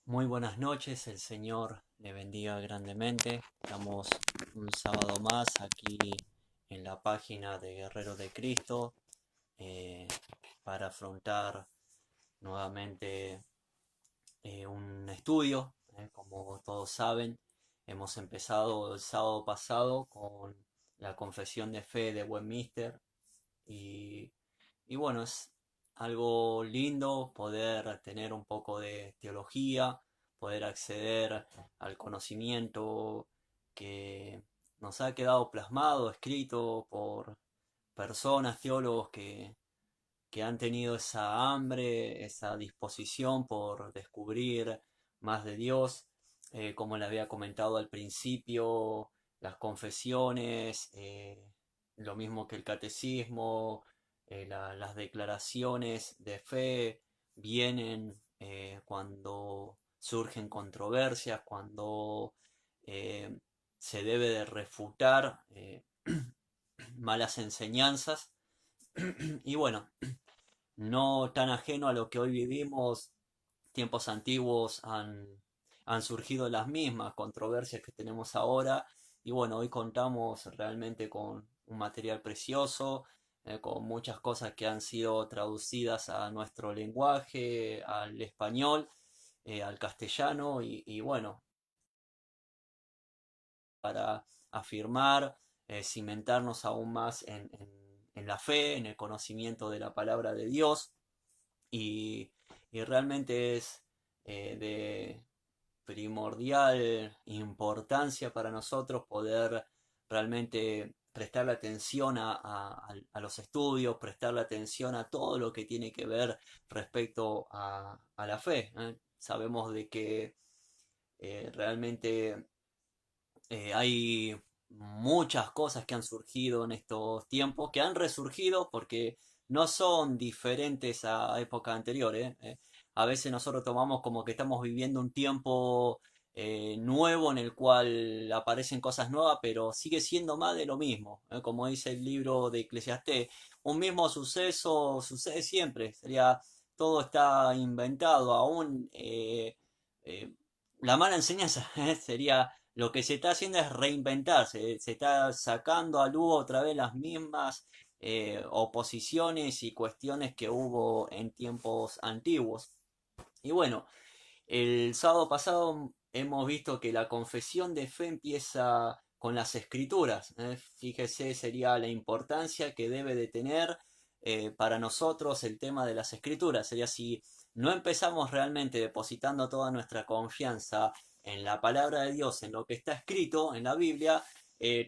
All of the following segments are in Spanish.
Muy buenas noches, el Señor le bendiga grandemente. Estamos un sábado más aquí en la página de Guerrero de Cristo eh, para afrontar nuevamente un estudio. Como todos saben, hemos empezado el sábado pasado con la confesión de fe de Westminster y, y bueno, es algo lindo poder tener un poco de teología, poder acceder al conocimiento que nos ha quedado plasmado, escrito por personas, teólogos que han tenido esa hambre, esa disposición por descubrir más de Dios. Como le había comentado al principio, las confesiones, lo mismo que el catecismo, las declaraciones de fe vienen cuando surgen controversias, cuando eh, se debe de refutar malas enseñanzas. Y bueno, no tan ajeno a lo que hoy vivimos, tiempos antiguos han surgido las mismas controversias que tenemos ahora. Y bueno, hoy contamos realmente con un material precioso, con muchas cosas que han sido traducidas a nuestro lenguaje, al español, al castellano, y bueno, para afirmar, cimentarnos aún más en la fe, en el conocimiento de la palabra de Dios. Y, y realmente es de primordial importancia para nosotros poder realmente prestarle atención a los estudios, prestarle atención a todo lo que tiene que ver respecto a la fe, ¿eh? Sabemos de que realmente hay muchas cosas que han surgido en estos tiempos, que han resurgido porque no son diferentes a épocas anteriores. A veces nosotros tomamos como que estamos viviendo un tiempo nuevo en el cual aparecen cosas nuevas, pero sigue siendo más de lo mismo. Como dice el libro de Eclesiastés, un mismo suceso sucede siempre. Sería, todo está inventado, aún eh, la mala enseñanza sería lo que se está haciendo es reinventarse, se está sacando a luz otra vez las mismas oposiciones y cuestiones que hubo en tiempos antiguos. Y bueno, el sábado pasado hemos visto que la confesión de fe empieza con las escrituras. Fíjese, sería la importancia que debe de tener para nosotros el tema de las escrituras. Sería si no empezamos realmente depositando toda nuestra confianza en la palabra de Dios, en lo que está escrito en la Biblia,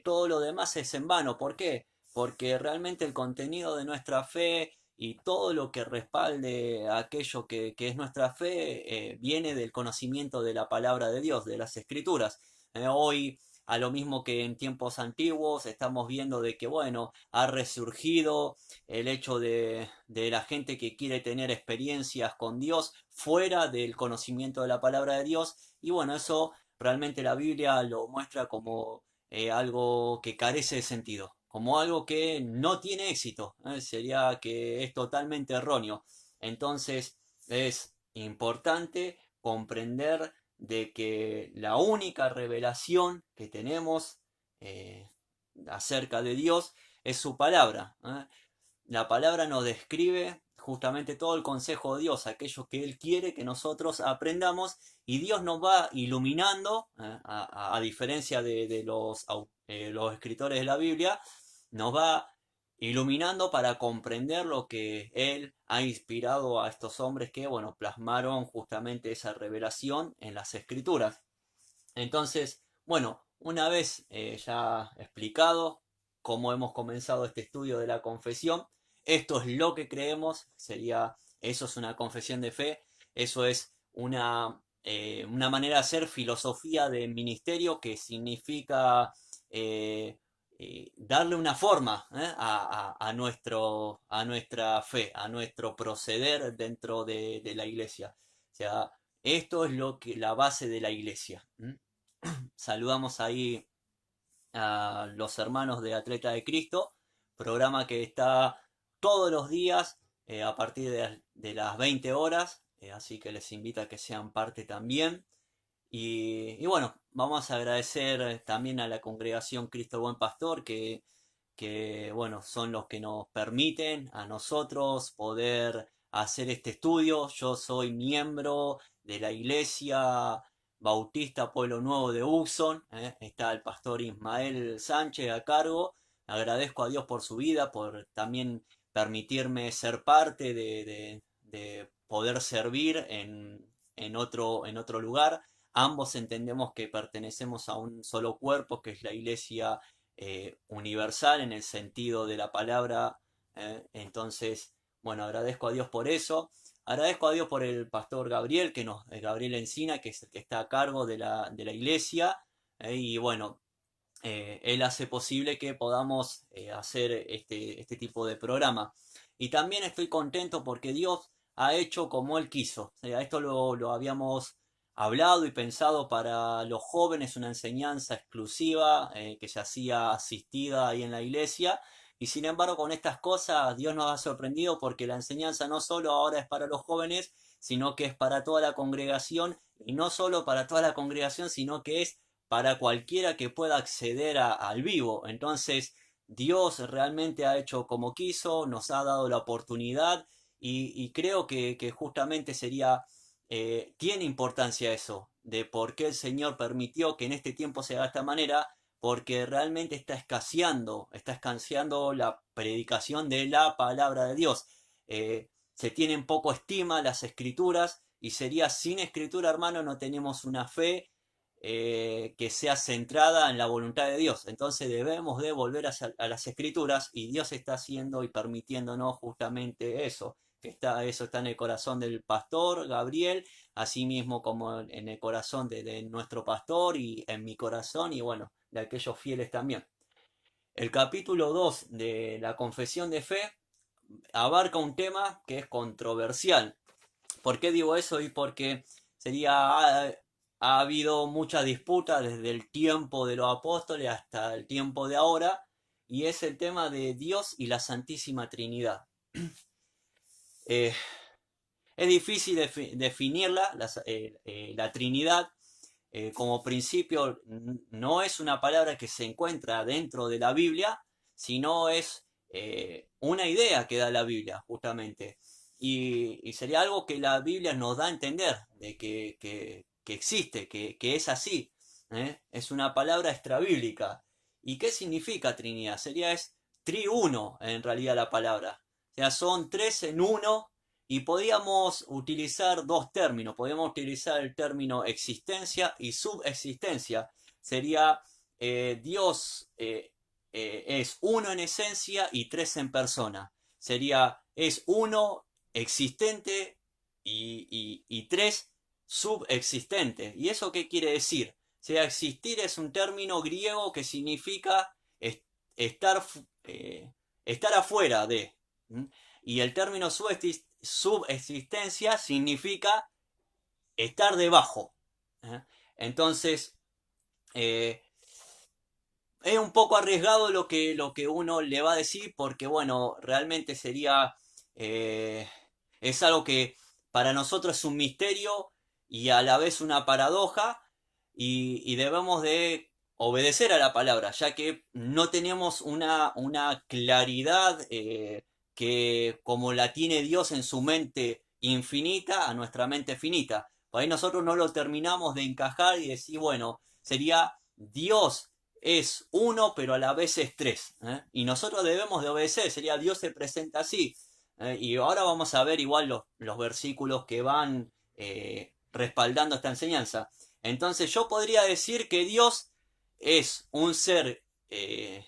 todo lo demás es en vano. ¿Por qué? Porque realmente el contenido de nuestra fe y todo lo que respalde aquello que es nuestra fe viene del conocimiento de la palabra de Dios, de las escrituras. Hoy, a lo mismo que en tiempos antiguos, estamos viendo de que, bueno, ha resurgido el hecho de la gente que quiere tener experiencias con Dios fuera del conocimiento de la palabra de Dios. Y bueno, eso realmente la Biblia lo muestra como algo que carece de sentido, como algo que no tiene éxito, ¿eh? Sería que es totalmente erróneo. Entonces es importante comprender de que la única revelación que tenemos eh, acerca de Dios es su palabra, ¿eh? La palabra nos describe justamente todo el consejo de Dios, aquello que Él quiere que nosotros aprendamos, y Dios nos va iluminando, a diferencia de los escritores de la Biblia, nos va iluminando para comprender lo que Él ha inspirado a estos hombres que, bueno, plasmaron justamente esa revelación en las escrituras. Entonces, bueno, una vez ya explicado cómo hemos comenzado este estudio de la confesión, esto es lo que creemos, sería, eso es una confesión de fe, eso es una manera de hacer filosofía de ministerio que significa eh, darle una forma a nuestra fe, a nuestro proceder dentro de la iglesia. O sea, esto es lo que la base de la iglesia. Saludamos ahí a los hermanos de Atleta de Cristo, programa que está todos los días a partir de las 20 horas así que les invito a que sean parte también. Y bueno, vamos a agradecer también a la congregación Cristo Buen Pastor, que bueno, son los que nos permiten a nosotros poder hacer este estudio. Yo soy miembro de la Iglesia Bautista Pueblo Nuevo de Uxon, está el pastor Ismael Sánchez a cargo. Agradezco a Dios por su vida, por también permitirme ser parte de poder servir en otro lugar. Ambos entendemos que pertenecemos a un solo cuerpo, que es la Iglesia universal en el sentido de la palabra. Entonces, bueno, agradezco a Dios por eso. Agradezco a Dios por el pastor Gabriel, Gabriel Encina, que es el que está a cargo de la iglesia. Y bueno, él hace posible que podamos hacer este tipo de programa. Y también estoy contento porque Dios ha hecho como Él quiso. O sea, esto lo habíamos hablado y pensado para los jóvenes, una enseñanza exclusiva que se hacía asistida ahí en la iglesia. Y sin embargo, con estas cosas Dios nos ha sorprendido porque la enseñanza no solo ahora es para los jóvenes, sino que es para toda la congregación. Y no solo para toda la congregación, sino que es para cualquiera que pueda acceder al vivo. Entonces, Dios realmente ha hecho como quiso, nos ha dado la oportunidad y creo que justamente tiene importancia eso, de por qué el Señor permitió que en este tiempo se haga de esta manera, porque realmente está escaseando la predicación de la palabra de Dios. Se tienen poco estima las escrituras y sería sin escritura, hermano, no tenemos una fe que sea centrada en la voluntad de Dios. Entonces debemos de volver a las escrituras y Dios está haciendo y permitiéndonos justamente eso. Eso está en el corazón del pastor Gabriel, así mismo como en el corazón de nuestro pastor y en mi corazón y bueno, de aquellos fieles también. El capítulo 2 de la confesión de fe abarca un tema que es controversial. ¿Por qué digo eso? Y porque ha habido mucha disputa desde el tiempo de los apóstoles hasta el tiempo de ahora, y es el tema de Dios y la Santísima Trinidad. Eh, es difícil definirla, la Trinidad como principio no es una palabra que se encuentra dentro de la Biblia, sino es una idea que da la Biblia, justamente. Y sería algo que la Biblia nos da a entender, de que existe, que es así. Es una palabra extrabíblica. ¿Y qué significa Trinidad? Es triuno en realidad la palabra. O sea, son tres en uno y podíamos utilizar dos términos. Podríamos utilizar el término existencia y subexistencia. Sería Dios es uno en esencia y tres en persona. Es uno existente y tres subexistente. ¿Y eso qué quiere decir? O sea, existir es un término griego que significa estar, estar afuera de. Y el término subexistencia significa estar debajo. Entonces, eh, es un poco arriesgado lo que uno le va a decir porque, bueno, realmente eh, es algo que para nosotros es un misterio y a la vez una paradoja y debemos de obedecer a la palabra, ya que no tenemos una claridad que como la tiene Dios en su mente infinita, a nuestra mente finita. Por ahí nosotros no lo terminamos de encajar y decir, bueno, sería Dios es uno, pero a la vez es tres. Y nosotros debemos de obedecer, sería Dios se presenta así. Y ahora vamos a ver igual los versículos que van respaldando esta enseñanza. Entonces yo podría decir que Dios es un ser que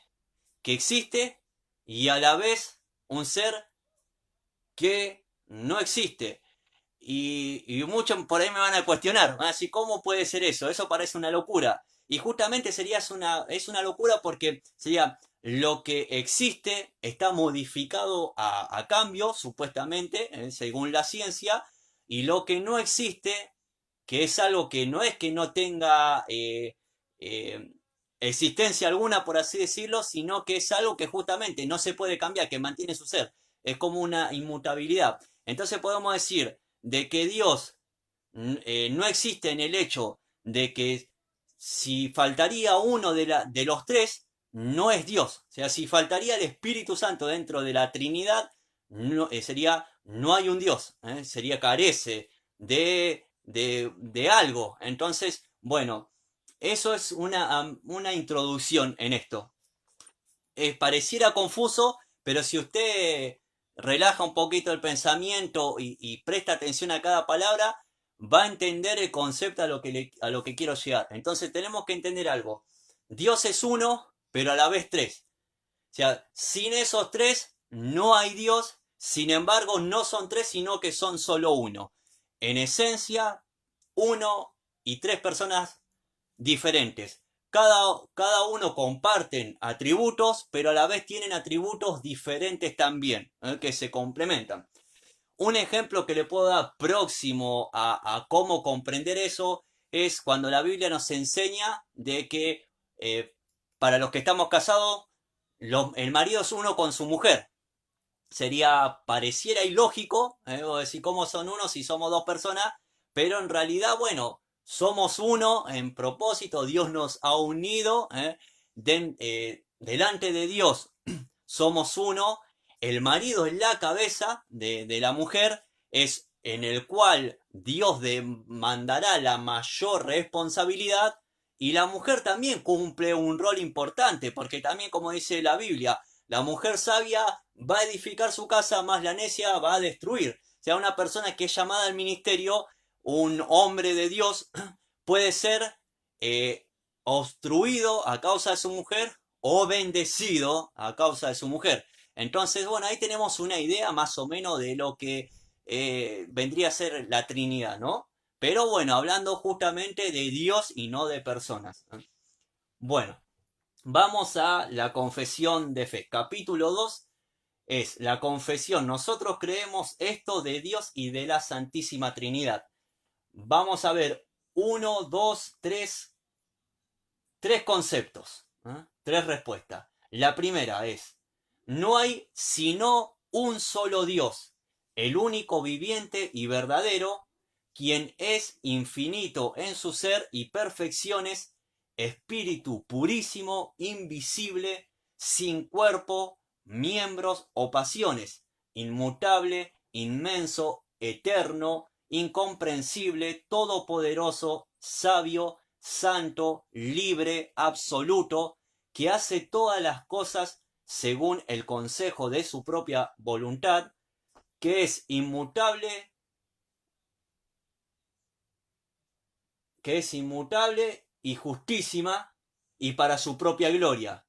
existe y a la vez un ser que no existe. Y muchos por ahí me van a cuestionar, van a decir, ¿cómo puede ser eso? Eso parece una locura. Y justamente es una locura porque sería lo que existe está modificado a cambio, supuestamente, según la ciencia, y lo que no existe, que es algo que no es que no tenga eh, existencia alguna, por así decirlo, sino que es algo que justamente no se puede cambiar, que mantiene su ser. Es como una inmutabilidad. Entonces podemos decir, de que Dios no existe en el hecho de que si faltaría uno de los tres, no es Dios. O sea, si faltaría el Espíritu Santo dentro de la Trinidad, no, sería, no hay un Dios. Sería carece de algo. Entonces, bueno, eso es una introducción en esto. Pareciera confuso, pero si usted relaja un poquito el pensamiento y presta atención a cada palabra, va a entender el concepto a lo que quiero llegar. Entonces tenemos que entender algo. Dios es uno, pero a la vez tres. O sea, sin esos tres no hay Dios, sin embargo no son tres, sino que son solo uno. En esencia, uno y tres personas diferentes. Cada uno comparten atributos, pero a la vez tienen atributos diferentes también, que se complementan. Un ejemplo que le puedo dar próximo a cómo comprender eso es cuando la Biblia nos enseña de que para los que estamos casados, el marido es uno con su mujer. Pareciera ilógico, o decir cómo son uno si somos dos personas, pero en realidad, bueno, somos uno en propósito, Dios nos ha unido, delante de Dios somos uno, el marido es la cabeza de la mujer, es en el cual Dios demandará la mayor responsabilidad y la mujer también cumple un rol importante, porque también como dice la Biblia, la mujer sabia va a edificar su casa, más la necia va a destruir. O sea, una persona que es llamada al ministerio, un hombre de Dios, puede ser obstruido a causa de su mujer o bendecido a causa de su mujer. Entonces, bueno, ahí tenemos una idea más o menos de lo que vendría a ser la Trinidad, ¿no? Pero bueno, hablando justamente de Dios y no de personas. Bueno, vamos a la confesión de fe. Capítulo 2 es la confesión. Nosotros creemos esto de Dios y de la Santísima Trinidad. Vamos a ver uno, dos, tres conceptos, tres respuestas. La primera es, no hay sino un solo Dios, el único viviente y verdadero, quien es infinito en su ser y perfecciones, espíritu purísimo, invisible, sin cuerpo, miembros o pasiones, inmutable, inmenso, eterno, incomprensible, todopoderoso, sabio, santo, libre, absoluto, que hace todas las cosas según el consejo de su propia voluntad, que es inmutable, y justísima, y para su propia gloria.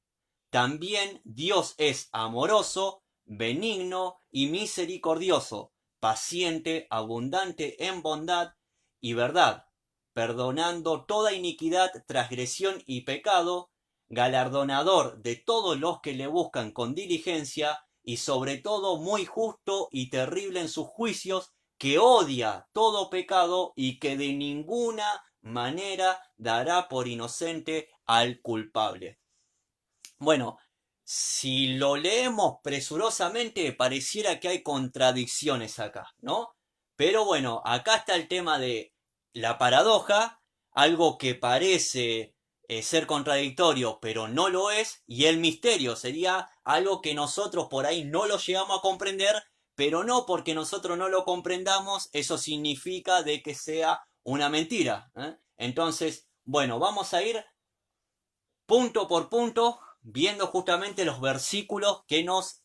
También Dios es amoroso, benigno y misericordioso, paciente, abundante en bondad y verdad, perdonando toda iniquidad, transgresión y pecado, galardonador de todos los que le buscan con diligencia, y sobre todo muy justo y terrible en sus juicios, que odia todo pecado y que de ninguna manera dará por inocente al culpable. Bueno, si lo leemos presurosamente, pareciera que hay contradicciones acá, ¿no? Pero bueno, acá está el tema de la paradoja, algo que parece ser contradictorio, pero no lo es, y el misterio sería algo que nosotros por ahí no lo llegamos a comprender, pero no porque nosotros no lo comprendamos, eso significa de que sea una mentira, ¿eh? Entonces, bueno, vamos a ir punto por punto, viendo justamente los versículos que nos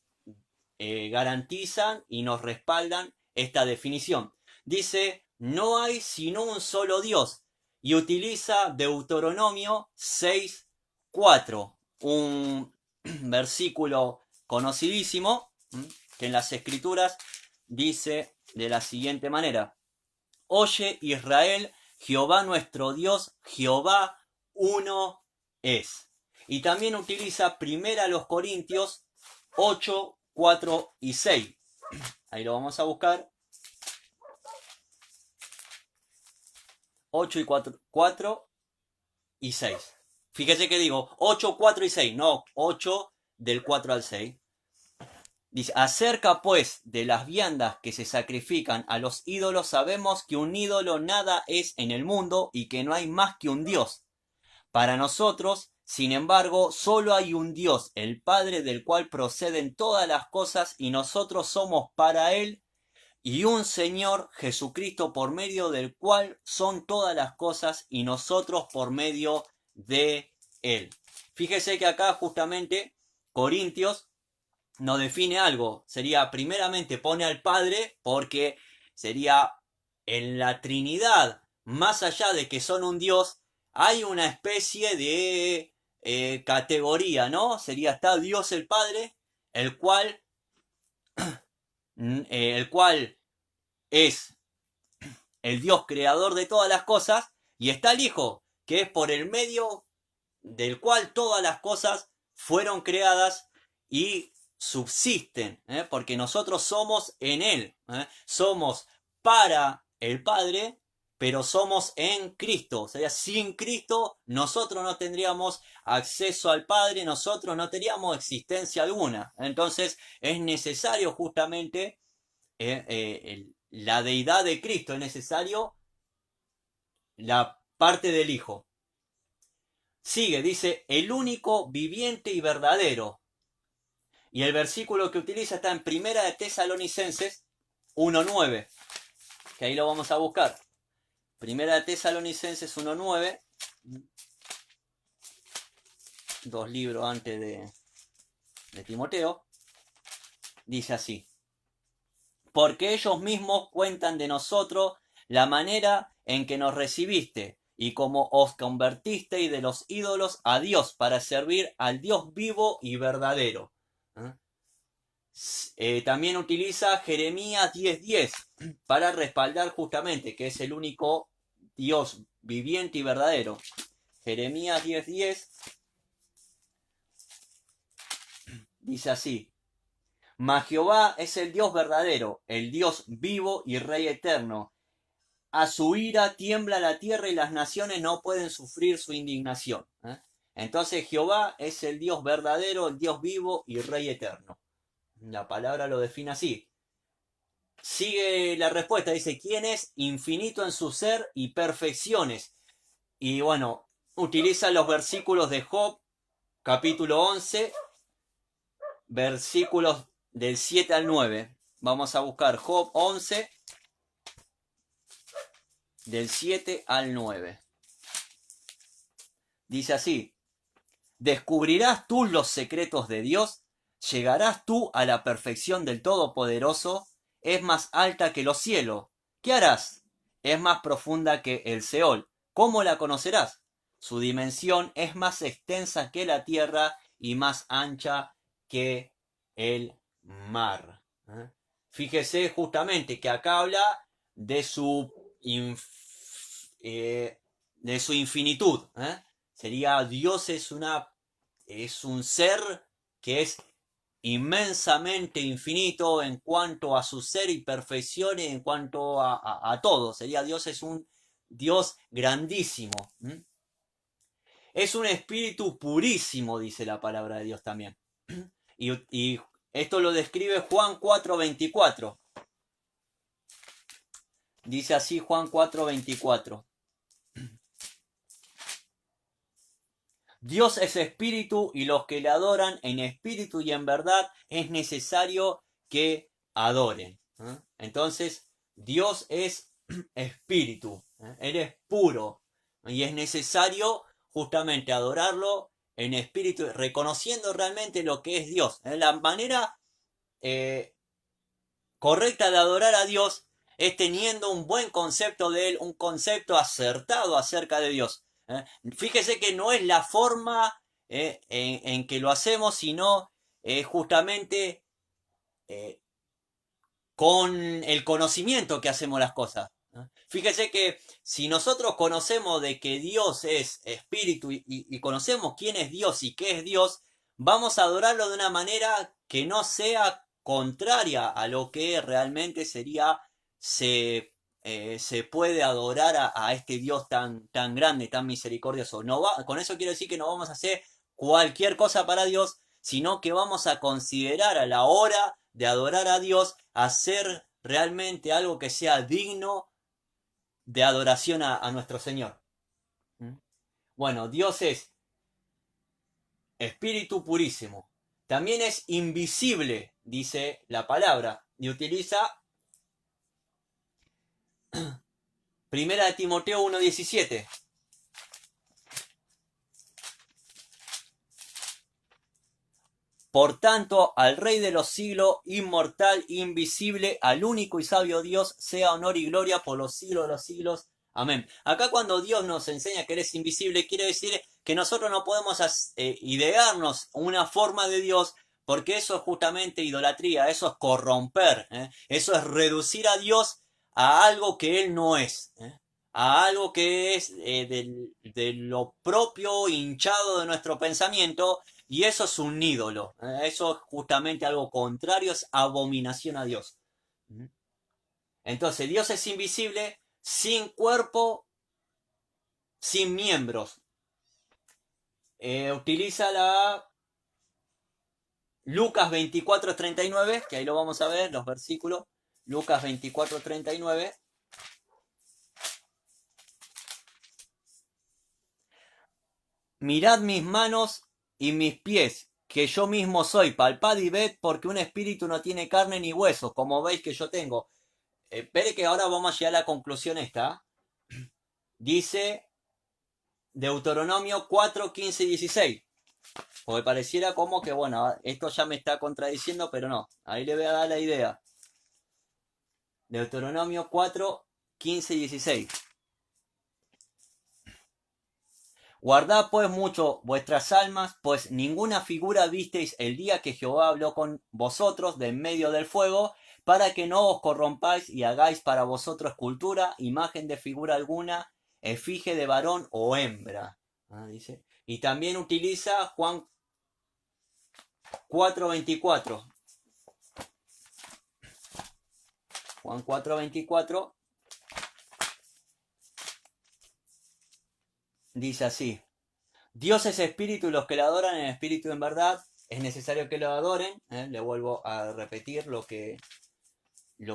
garantizan y nos respaldan esta definición. Dice, no hay sino un solo Dios, y utiliza Deuteronomio 6:4, un versículo conocidísimo, que en las escrituras dice de la siguiente manera, oye Israel, Jehová nuestro Dios, Jehová uno es. Y también utiliza primera los Corintios 8, 4 y 6. Ahí lo vamos a buscar. 8 y 4 y 6. Fíjese que digo 8, 4 y 6, no 8 del 4 al 6. Dice, acerca pues de las viandas que se sacrifican a los ídolos, sabemos que un ídolo nada es en el mundo y que no hay más que un Dios. Para nosotros, sin embargo, solo hay un Dios, el Padre, del cual proceden todas las cosas y nosotros somos para Él, y un Señor, Jesucristo, por medio del cual son todas las cosas y nosotros por medio de Él. Fíjese que acá justamente Corintios nos define algo. Sería, primeramente, pone al Padre porque sería en la Trinidad, más allá de que son un Dios, hay una especie de categoría, ¿no? Sería, está Dios el Padre, el cual, el cual es el Dios creador de todas las cosas, y está el Hijo, que es por el medio del cual todas las cosas fueron creadas y subsisten, porque nosotros somos en Él, somos para el Padre, pero somos en Cristo. O sea, sin Cristo nosotros no tendríamos acceso al Padre, nosotros no tendríamos existencia alguna. Entonces es necesario justamente la deidad de Cristo, es necesario la parte del Hijo. Sigue, dice, el único viviente y verdadero. Y el versículo que utiliza está en Primera de Tesalonicenses 1:9, que ahí lo vamos a buscar. Primera de Tesalonicenses 1:9, 2 libros antes de Timoteo, dice así: porque ellos mismos cuentan de nosotros la manera en que nos recibiste y cómo os convertisteis de los ídolos a Dios para servir al Dios vivo y verdadero. También utiliza Jeremías 10:10 para respaldar justamente que es el único Dios viviente y verdadero. Jeremías 10:10 dice así: mas Jehová es el Dios verdadero, el Dios vivo y Rey eterno. A su ira tiembla la tierra y las naciones no pueden sufrir su indignación. Entonces Jehová es el Dios verdadero, el Dios vivo y Rey eterno. La palabra lo define así. Sigue la respuesta, dice, ¿quién es infinito en su ser y perfecciones? Y bueno, utiliza los versículos de Job, capítulo 11, versículos del 7 al 9. Vamos a buscar Job 11, del 7 al 9. Dice así: ¿descubrirás tú los secretos de Dios? ¿Llegarás tú a la perfección del Todopoderoso? Es más alta que los cielos. ¿Qué harás? Es más profunda que el Seol. ¿Cómo la conocerás? Su dimensión es más extensa que la tierra y más ancha que el mar. Fíjese justamente que acá habla de su, de su infinitud. Sería Dios es un ser que es inmensamente infinito en cuanto a su ser y perfección y en cuanto a todo. Sería Dios es un Dios grandísimo. Es un espíritu purísimo, dice la palabra de Dios también. Y esto lo describe Juan 4:24. Dice así Juan 4:24. Dios es espíritu y los que le adoran en espíritu y en verdad es necesario que adoren. Entonces, Dios es espíritu, Él es puro y es necesario justamente adorarlo en espíritu, reconociendo realmente lo que es Dios. La manera correcta de adorar a Dios es teniendo un buen concepto de Él, un concepto acertado acerca de Dios. Fíjese que no es la forma en que lo hacemos, sino justamente con el conocimiento que hacemos las cosas. Fíjese que si nosotros conocemos de que Dios es espíritu y conocemos quién es Dios y qué es Dios, vamos a adorarlo de una manera que no sea contraria a lo que realmente sería, se puede adorar a este Dios tan grande, tan misericordioso. Con eso quiero decir que no vamos a hacer cualquier cosa para Dios, sino que vamos a considerar a la hora de adorar a Dios, hacer realmente algo que sea digno de adoración a nuestro Señor. Bueno, Dios es espíritu purísimo. También es invisible, dice la palabra, y utiliza Primera de Timoteo 1:17. Por tanto, al Rey de los siglos, inmortal, invisible, al único y sabio Dios, sea honor y gloria por los siglos de los siglos. Amén. Acá cuando Dios nos enseña que Él es invisible, quiere decir que nosotros no podemos idearnos una forma de Dios, porque eso es justamente idolatría, eso es corromper, eso es reducir a Dios a algo que Él no es, a algo que es de lo propio hinchado de nuestro pensamiento, y eso es un ídolo. Eso es justamente algo contrario, es abominación a Dios. Entonces, Dios es invisible, sin cuerpo, sin miembros. Utiliza la Lucas 24:39, que ahí lo vamos a ver, los versículos. Lucas 24:39. Mirad mis manos y mis pies, que yo mismo soy, palpad y ved, porque un espíritu no tiene carne ni huesos, como veis que yo tengo. Espere que ahora vamos a llegar a la conclusión esta. Dice Deuteronomio 4, 15 y 16. Porque pareciera como que, bueno, esto ya me está contradiciendo, pero no. Ahí le voy a dar la idea. Deuteronomio 4, 15 y 16. Guardad pues mucho vuestras almas, pues ninguna figura visteis el día que Jehová habló con vosotros de en medio del fuego, para que no os corrompáis y hagáis para vosotros escultura, imagen de figura alguna, efigie de varón o hembra. Dice. Y también utiliza Juan 4:24. Juan 4:24 dice así: Dios es espíritu y los que le adoran en espíritu en verdad, es necesario que lo adoren. Le vuelvo a repetir lo que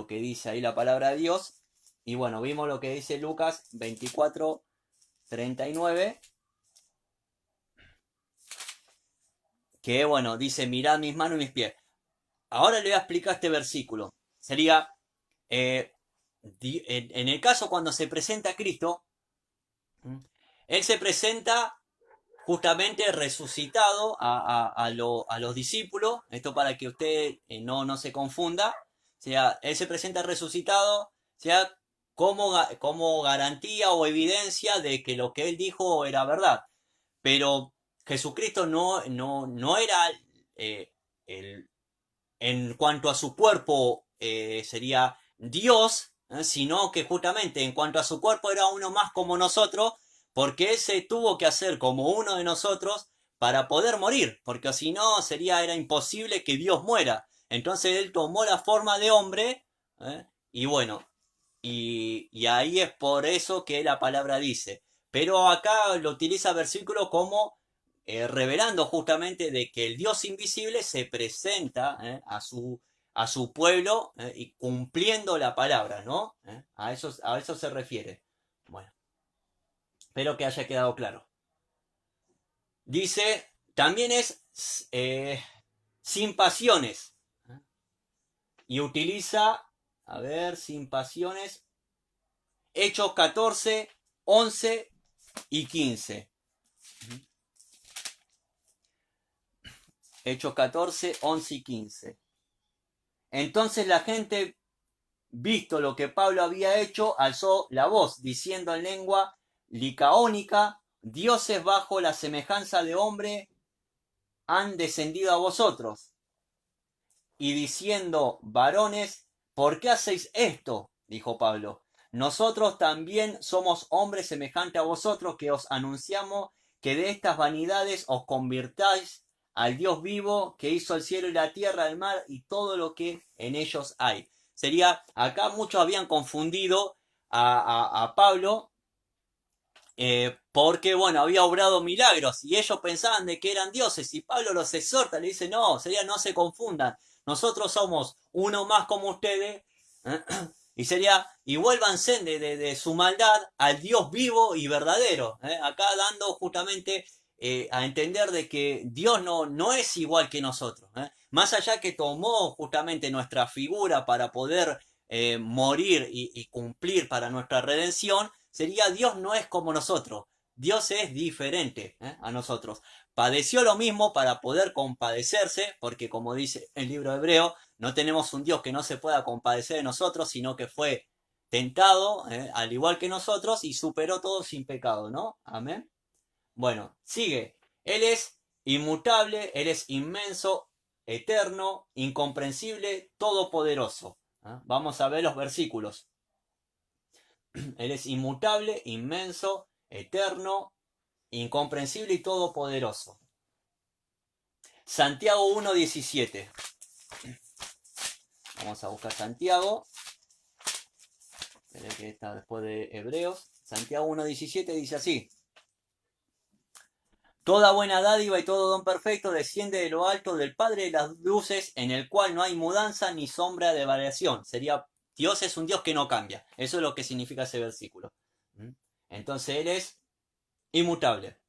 dice ahí la palabra de Dios. Y bueno, vimos lo que dice Lucas 24:39. Que bueno, dice, mirad mis manos y mis pies. Ahora le voy a explicar este versículo. Sería, en el caso cuando se presenta Cristo, Él se presenta justamente resucitado a los discípulos. Esto para que usted no se confunda. O sea, Él se presenta resucitado, o sea, como garantía o evidencia de que lo que Él dijo era verdad. Pero Jesucristo no era el, en cuanto a su cuerpo sería Dios, sino que justamente en cuanto a su cuerpo era uno más como nosotros, porque Él se tuvo que hacer como uno de nosotros para poder morir, porque si no era imposible que Dios muera. Entonces Él tomó la forma de hombre, y bueno, y ahí es por eso que la palabra dice. Pero acá lo utiliza versículo como revelando justamente de que el Dios invisible se presenta a su pueblo y cumpliendo la palabra, ¿no? A eso se refiere. Bueno, espero que haya quedado claro. Dice, también es sin pasiones. Y utiliza, a ver, sin pasiones, Hechos 14, 11 y 15. Hechos 14, 11 y 15. Entonces la gente, visto lo que Pablo había hecho, alzó la voz, diciendo en lengua licaónica, dioses bajo la semejanza de hombre han descendido a vosotros. Y diciendo, varones, ¿por qué hacéis esto? Dijo Pablo. Nosotros también somos hombres semejantes a vosotros, que os anunciamos que de estas vanidades os convirtáis al Dios vivo, que hizo el cielo y la tierra, el mar y todo lo que en ellos hay. Sería, acá muchos habían confundido a Pablo, porque bueno, había obrado milagros y ellos pensaban de que eran dioses, y Pablo los exhorta, le dice, no, no se confundan, nosotros somos uno más como ustedes, ¿eh? Y sería, y vuélvanse de su maldad al Dios vivo y verdadero, ¿eh? Acá dando justamente a entender de que Dios no es igual que nosotros, ¿eh? Más allá que tomó justamente nuestra figura para poder morir y cumplir para nuestra redención, sería Dios no es como nosotros, Dios es diferente a nosotros. Padeció lo mismo para poder compadecerse, porque como dice el libro de Hebreo, no tenemos un Dios que no se pueda compadecer de nosotros, sino que fue tentado, al igual que nosotros, y superó todo sin pecado, ¿no? Amén. Bueno, sigue. Él es inmutable, Él es inmenso, eterno, incomprensible, todopoderoso. Vamos a ver los versículos. Él es inmutable, inmenso, eterno, incomprensible y todopoderoso. Santiago 1:17. Vamos a buscar Santiago. Que está después de Hebreos. Santiago 1:17 dice así. Toda buena dádiva y todo don perfecto desciende de lo alto del Padre de las luces, en el cual no hay mudanza ni sombra de variación. Sería, Dios es un Dios que no cambia. Eso es lo que significa ese versículo. Entonces Él es inmutable.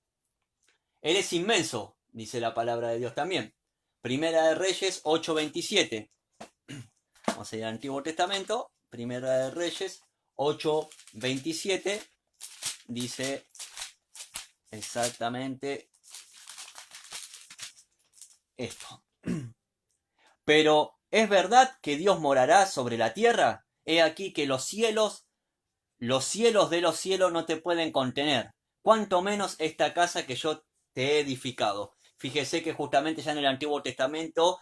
Él es inmenso, dice la palabra de Dios también. Primera de Reyes 8:27. Vamos a ir al Antiguo Testamento. Primera de Reyes 8:27. Dice exactamente esto. Pero ¿es verdad que Dios morará sobre la tierra? He aquí que los cielos de los cielos no te pueden contener. Cuanto menos esta casa que yo te he edificado. Fíjese que justamente ya en el Antiguo Testamento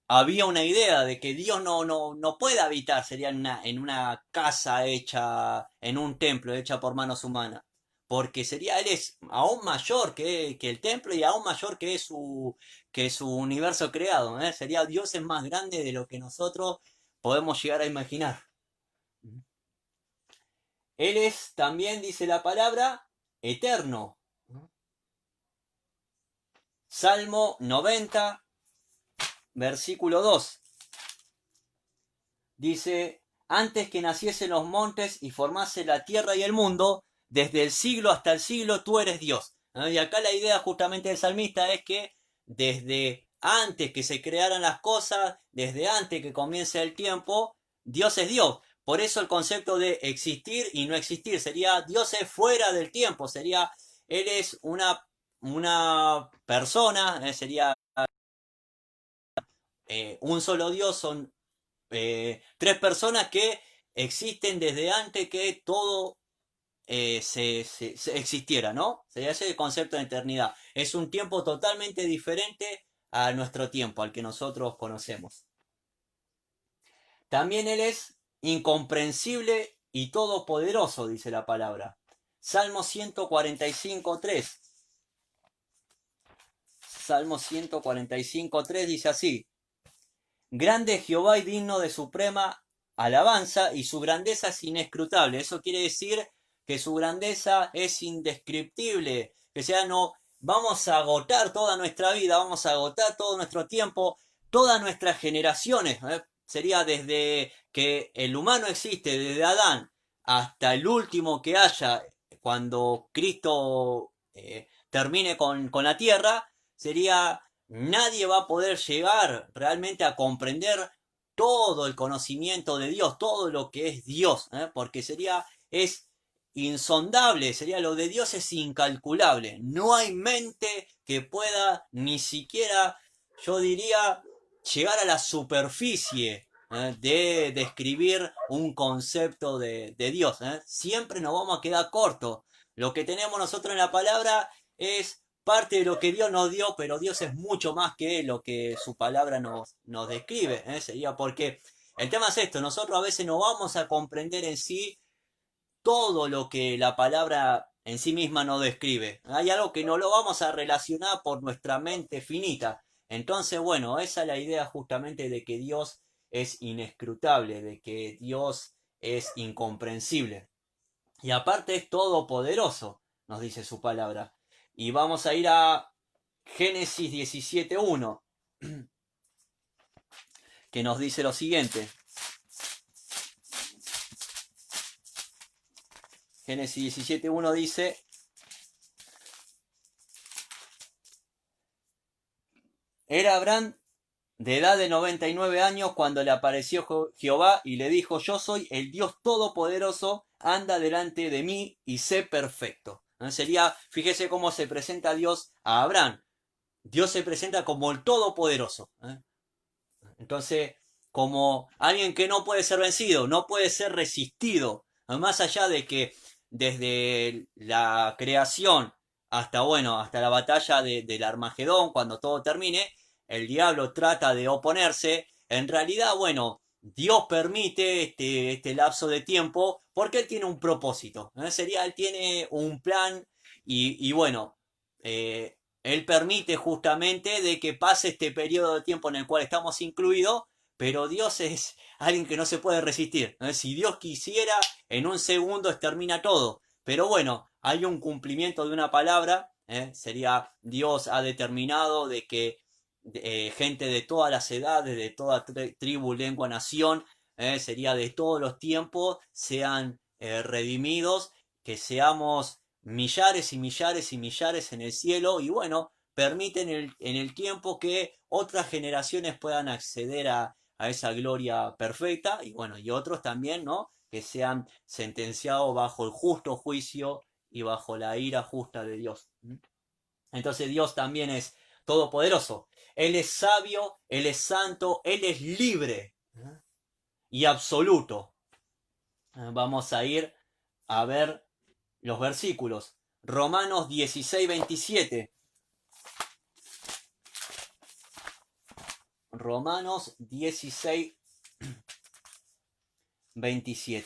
había una idea de que Dios no puede habitar, sería en una casa hecha, en un templo hecha por manos humanas. Porque sería, Él es aún mayor que el templo y aún mayor que su universo creado. Sería Dios es más grande de lo que nosotros podemos llegar a imaginar. Él es también, dice la palabra, eterno. Salmo 90, versículo 2. Dice, antes que naciesen los montes y formase la tierra y el mundo, desde el siglo hasta el siglo tú eres Dios. Y acá la idea justamente del salmista es que desde antes que se crearan las cosas, desde antes que comience el tiempo, Dios es Dios. Por eso el concepto de existir y no existir sería Dios es fuera del tiempo, sería Él es una persona, sería un solo Dios, son tres personas que existen desde antes que todo se existiera, ¿no? Sería ese concepto de eternidad. Es un tiempo totalmente diferente a nuestro tiempo, al que nosotros conocemos. También Él es incomprensible y todopoderoso, dice la palabra. Salmo 145:3. Salmo 145:3 dice así. Grande es Jehová y digno de suprema alabanza, y su grandeza es inescrutable. Eso quiere decir que su grandeza es indescriptible. Que sea, no vamos a agotar toda nuestra vida, vamos a agotar todo nuestro tiempo, todas nuestras generaciones. Sería desde que el humano existe, desde Adán hasta el último que haya, cuando Cristo termine con la tierra, sería nadie va a poder llegar realmente a comprender todo el conocimiento de Dios, todo lo que es Dios, porque es insondable, sería lo de Dios es incalculable. No hay mente que pueda ni siquiera, yo diría, llegar a la superficie de describir un concepto de Dios. Siempre nos vamos a quedar cortos. Lo que tenemos nosotros en la palabra es parte de lo que Dios nos dio, pero Dios es mucho más que lo que su palabra nos describe. Sería porque el tema es esto, nosotros a veces no vamos a comprender en sí todo lo que la palabra en sí misma nos describe. Hay algo que no lo vamos a relacionar por nuestra mente finita. Entonces, bueno, esa es la idea justamente de que Dios es inescrutable, de que Dios es incomprensible. Y aparte es todopoderoso, nos dice su palabra. Y vamos a ir a Génesis 17:1. que nos dice lo siguiente. Génesis 17:1 dice: era Abraham de edad de 99 años cuando le apareció Jehová y le dijo: yo soy el Dios Todopoderoso, anda delante de mí y sé perfecto. Sería, fíjese cómo se presenta Dios a Abraham. Dios se presenta como el Todopoderoso. Entonces, como alguien que no puede ser vencido, no puede ser resistido. Más allá de que desde la creación hasta, bueno, hasta la batalla del Armagedón, cuando todo termine, el diablo trata de oponerse. En realidad, bueno, Dios permite este lapso de tiempo porque Él tiene un propósito. Sería, Él tiene un plan y bueno, eh, Él permite justamente de que pase este periodo de tiempo en el cual estamos incluidos, pero Dios es alguien que no se puede resistir. Si Dios quisiera, en un segundo extermina todo. Pero bueno, hay un cumplimiento de una palabra. Sería, Dios ha determinado de que gente de todas las edades, de toda tribu, lengua, nación, sería de todos los tiempos, sean redimidos, que seamos millares y millares y millares en el cielo, y bueno, permiten en el tiempo que otras generaciones puedan acceder a esa gloria perfecta, y bueno, y otros también, ¿no? Que sean sentenciados bajo el justo juicio y bajo la ira justa de Dios. Entonces Dios también es todopoderoso. Él es sabio, Él es santo, Él es libre y absoluto. Vamos a ir a ver los versículos. Romanos 16:27. Romanos 16:27.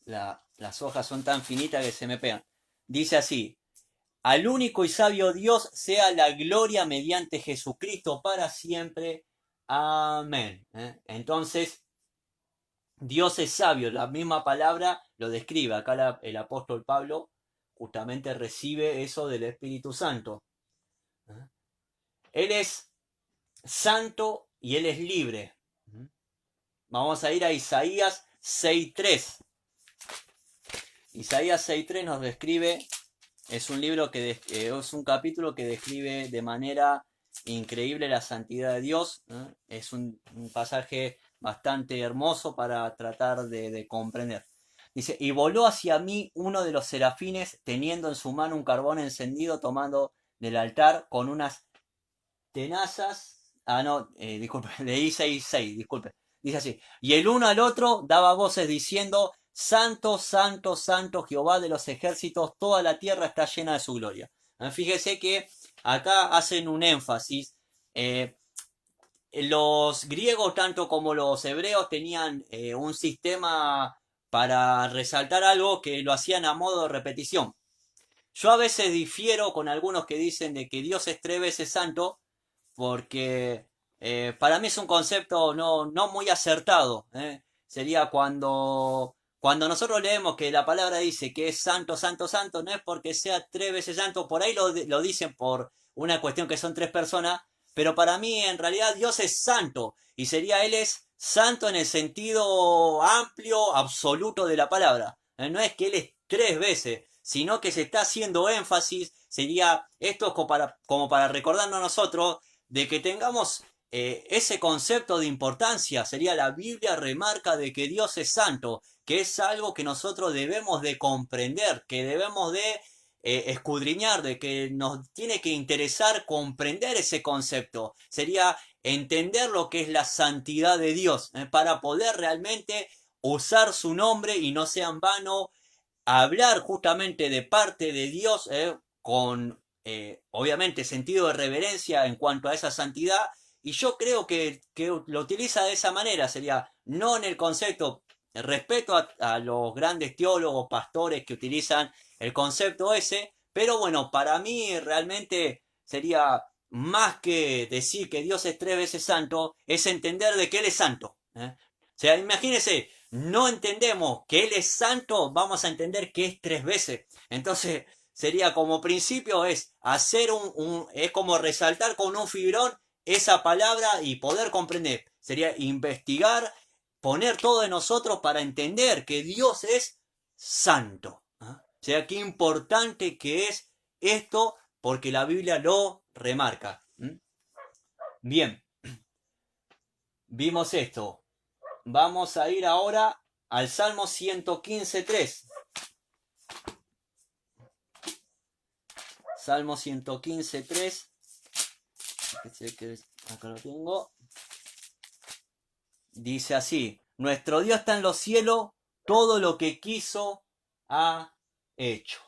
Las hojas son tan finitas que se me pegan. Dice así: al único y sabio Dios sea la gloria mediante Jesucristo para siempre. Amén. Entonces, Dios es sabio. La misma palabra lo describe. Acá el apóstol Pablo justamente recibe eso del Espíritu Santo. Él es santo y Él es libre. Vamos a ir a Isaías 6:3. Isaías 6:3 nos describe, es un libro es un capítulo que describe de manera increíble la santidad de Dios. Es un pasaje bastante hermoso para tratar de comprender. Dice: y voló hacia mí uno de los serafines, teniendo en su mano un carbón encendido, tomando del altar con unas tenazas. No, disculpe, leí 6:6, disculpe. Dice así: y el uno al otro daba voces diciendo: santo, santo, santo Jehová de los ejércitos, toda la tierra está llena de su gloria. Fíjese que acá hacen un énfasis. Los griegos, tanto como los hebreos, tenían un sistema para resaltar algo que lo hacían a modo de repetición. Yo a veces difiero con algunos que dicen de que Dios es 3 veces santo, porque para mí es un concepto no muy acertado. Sería cuando nosotros leemos que la palabra dice que es santo, santo, santo, no es porque sea 3 veces santo, por ahí lo dicen por una cuestión que son 3 personas, pero para mí en realidad Dios es santo, y sería Él es santo en el sentido amplio, absoluto de la palabra. No es que Él es 3 veces, sino que se está haciendo énfasis, sería esto como para recordarnos a nosotros de que tengamos ese concepto de importancia. Sería, la Biblia remarca de que Dios es santo, que es algo que nosotros debemos de comprender, que debemos de escudriñar, de que nos tiene que interesar comprender ese concepto. Sería entender lo que es la santidad de Dios, para poder realmente usar su nombre y no sea en vano hablar justamente de parte de Dios, con obviamente sentido de reverencia en cuanto a esa santidad. Y yo creo que lo utiliza de esa manera. Sería no en el concepto, respeto a los grandes teólogos, pastores que utilizan el concepto ese, pero bueno, para mí realmente sería más que decir que Dios es 3 veces santo, es entender de que Él es santo. O sea, imagínense, no entendemos que Él es santo, vamos a entender que es 3 veces. Entonces, sería como principio es hacer es como resaltar con un fibrón esa palabra y poder comprender. Sería investigar, poner todo en nosotros para entender que Dios es santo. ¿Ah? O sea, qué importante que es esto porque la Biblia lo remarca. ¿Mm? Bien, vimos esto. Vamos a ir ahora al Salmo 115.3. Salmo 115.3. Acá lo tengo. Dice así: nuestro Dios está en los cielos, todo lo que quiso ha hecho.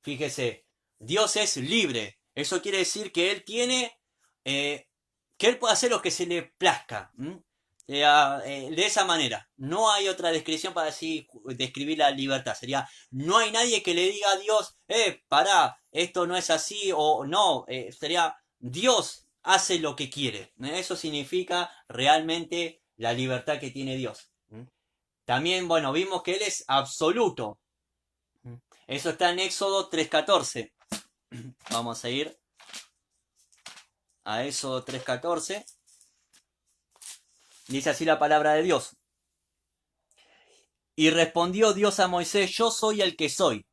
Fíjese, Dios es libre. Eso quiere decir que Él tiene, que Él puede hacer lo que se le plazca. De esa manera. No hay otra descripción para así describir la libertad. Sería, no hay nadie que le diga a Dios, pará, esto no es así, o no, sería, Dios hace lo que quiere. Eso significa realmente la libertad que tiene Dios. También, bueno, vimos que Él es absoluto. Eso está en Éxodo 3.14. Vamos a ir a Éxodo 3.14. Dice así la palabra de Dios. Y respondió Dios a Moisés: yo soy el que soy.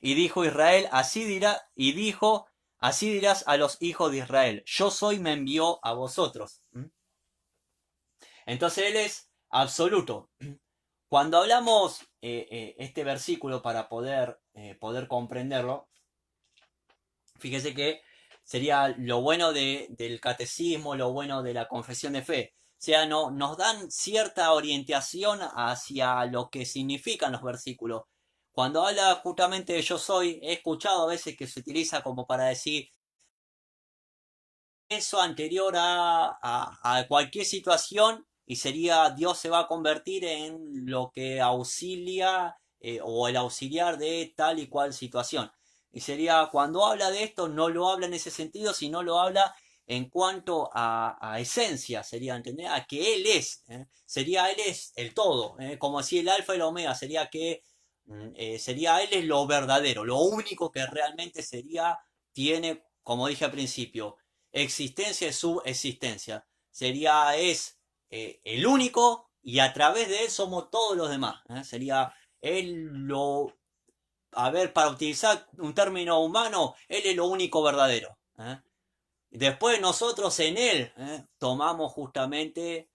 Y dijo Israel: así dirá, y dijo: así dirás a los hijos de Israel: yo soy, me envió a vosotros. Entonces Él es absoluto. Cuando hablamos este versículo para poder comprenderlo, fíjese que sería lo bueno del catecismo, lo bueno de la confesión de fe. O sea, nos dan cierta orientación hacia lo que significan los versículos. Cuando habla justamente de yo soy, he escuchado a veces que se utiliza como para decir eso anterior a cualquier situación y sería Dios se va a convertir en lo que auxilia o el auxiliar de tal y cual situación. Y sería, cuando habla de esto, no lo habla en ese sentido, sino lo habla en cuanto a esencia, sería entender a que Él es, sería Él es el todo, como si el alfa y el omega, sería que sería Él es lo verdadero, lo único que realmente sería, tiene, como dije al principio, existencia y subexistencia. Sería, es el único y a través de él somos todos los demás. Sería él lo, a ver, para utilizar un término humano, él es lo único verdadero. Después nosotros en él tomamos justamente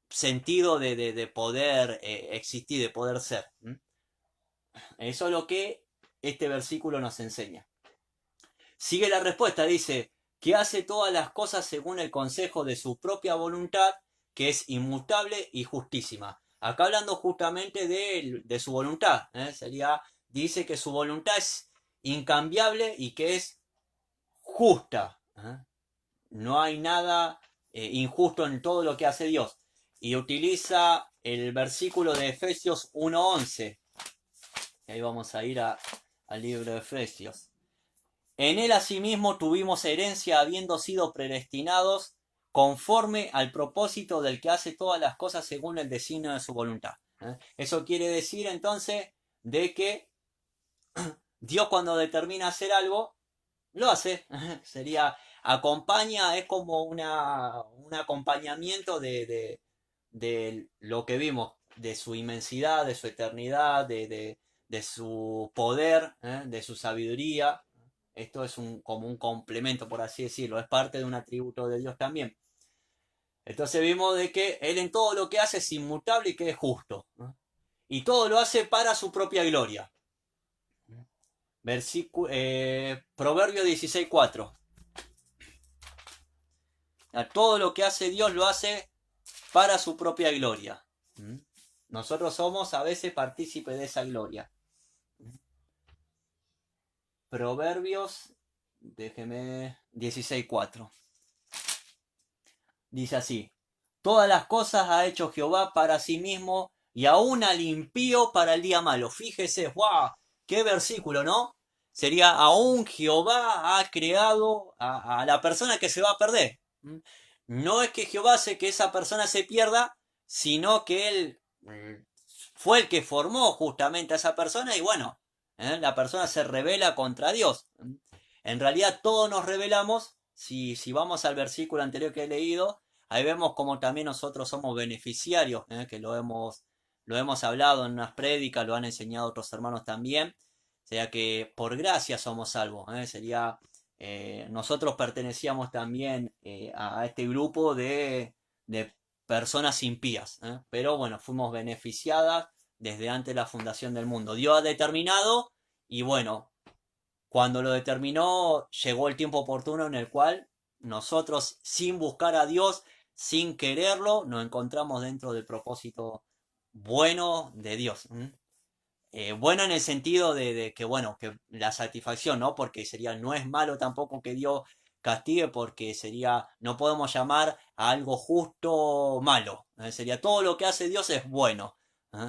sentido de poder existir, de poder ser. Eso es lo que este versículo nos enseña. Sigue la respuesta, dice, que hace todas las cosas según el consejo de su propia voluntad, que es inmutable y justísima. Acá hablando justamente de su voluntad, sería, dice que su voluntad es incambiable y que es justa. No hay nada injusto en todo lo que hace Dios. Y utiliza el versículo de Efesios 1:11. Ahí vamos a ir al libro de Efesios. En él asimismo tuvimos herencia, habiendo sido predestinados conforme al propósito del que hace todas las cosas según el designio de su voluntad. Eso quiere decir entonces de que Dios, cuando determina hacer algo, lo hace. Sería, acompaña, es como un acompañamiento de lo que vimos, de su inmensidad, de su eternidad, de su poder, de su sabiduría. Esto es como un complemento, por así decirlo, es parte de un atributo de Dios también. Entonces vimos de que Él en todo lo que hace es inmutable y que es justo. Y todo lo hace para su propia gloria. Proverbio 16:4. Todo lo que hace Dios lo hace para su propia gloria. Nosotros somos a veces partícipes de esa gloria. Proverbios, déjeme, 16:4. Dice así: todas las cosas ha hecho Jehová para sí mismo y aún al impío para el día malo. Fíjese, ¡wow! ¡Qué versículo!, ¿no? Sería, aún Jehová ha creado a la persona que se va a perder. No es que Jehová hace que esa persona se pierda, sino que él fue el que formó justamente a esa persona y bueno, la persona se rebela contra Dios. En realidad todos nos rebelamos, si vamos al versículo anterior que he leído, ahí vemos como también nosotros somos beneficiarios, que lo hemos hablado en unas prédicas, lo han enseñado otros hermanos también, o sea que por gracia somos salvos, nosotros pertenecíamos también a este grupo de personas impías, pero bueno, fuimos beneficiadas desde antes de la fundación del mundo. Dios ha determinado y bueno, cuando lo determinó llegó el tiempo oportuno en el cual nosotros, sin buscar a Dios, sin quererlo, nos encontramos dentro del propósito bueno de Dios. Bueno en el sentido de que, bueno, que la satisfacción, ¿no? Porque sería, no es malo tampoco que Dios castigue, porque sería, no podemos llamar a algo justo malo. Sería todo lo que hace Dios es bueno.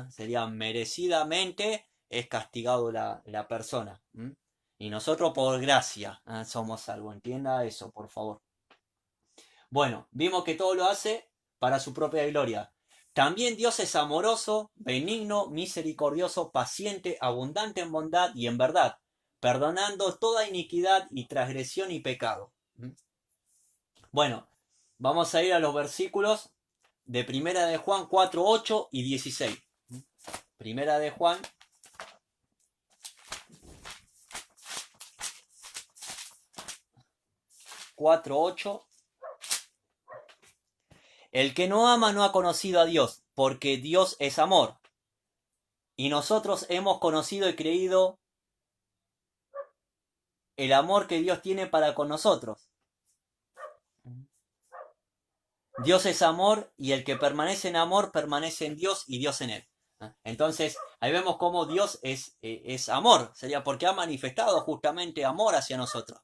Sería merecidamente es castigado la persona. Y nosotros por gracia somos salvos. Entienda eso, por favor. Bueno, vimos que todo lo hace para su propia gloria. También Dios es amoroso, benigno, misericordioso, paciente, abundante en bondad y en verdad, perdonando toda iniquidad y transgresión y pecado. Bueno, vamos a ir a los versículos de Primera de Juan 4, 8 y 16. Primera de Juan 4, 8. El que no ama no ha conocido a Dios, porque Dios es amor. Y nosotros hemos conocido y creído el amor que Dios tiene para con nosotros. Dios es amor y el que permanece en amor permanece en Dios y Dios en él. Entonces, ahí vemos cómo Dios es amor, sería porque ha manifestado justamente amor hacia nosotros.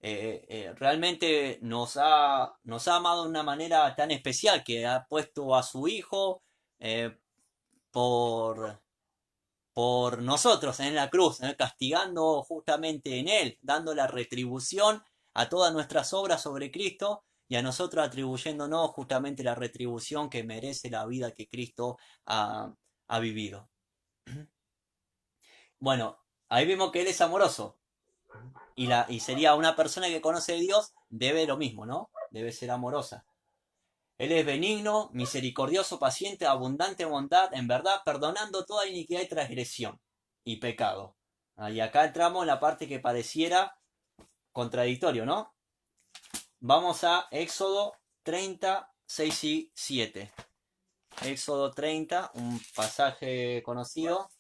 Realmente nos ha amado de una manera tan especial que ha puesto a su Hijo por, por nosotros en la cruz, castigando justamente en Él, dando la retribución a todas nuestras obras sobre Cristo y a nosotros atribuyéndonos justamente la retribución que merece la vida que Cristo ha vivido. Bueno, ahí vemos que Él es amoroso y sería una persona que conoce a Dios, debe lo mismo, ¿no? Debe ser amorosa. Él es benigno, misericordioso, paciente, abundante en bondad, en verdad, perdonando toda iniquidad y transgresión y pecado. Y acá entramos en la parte que pareciera contradictorio, ¿no? Vamos a Éxodo 30, 6 y 7. Éxodo 30, un pasaje conocido.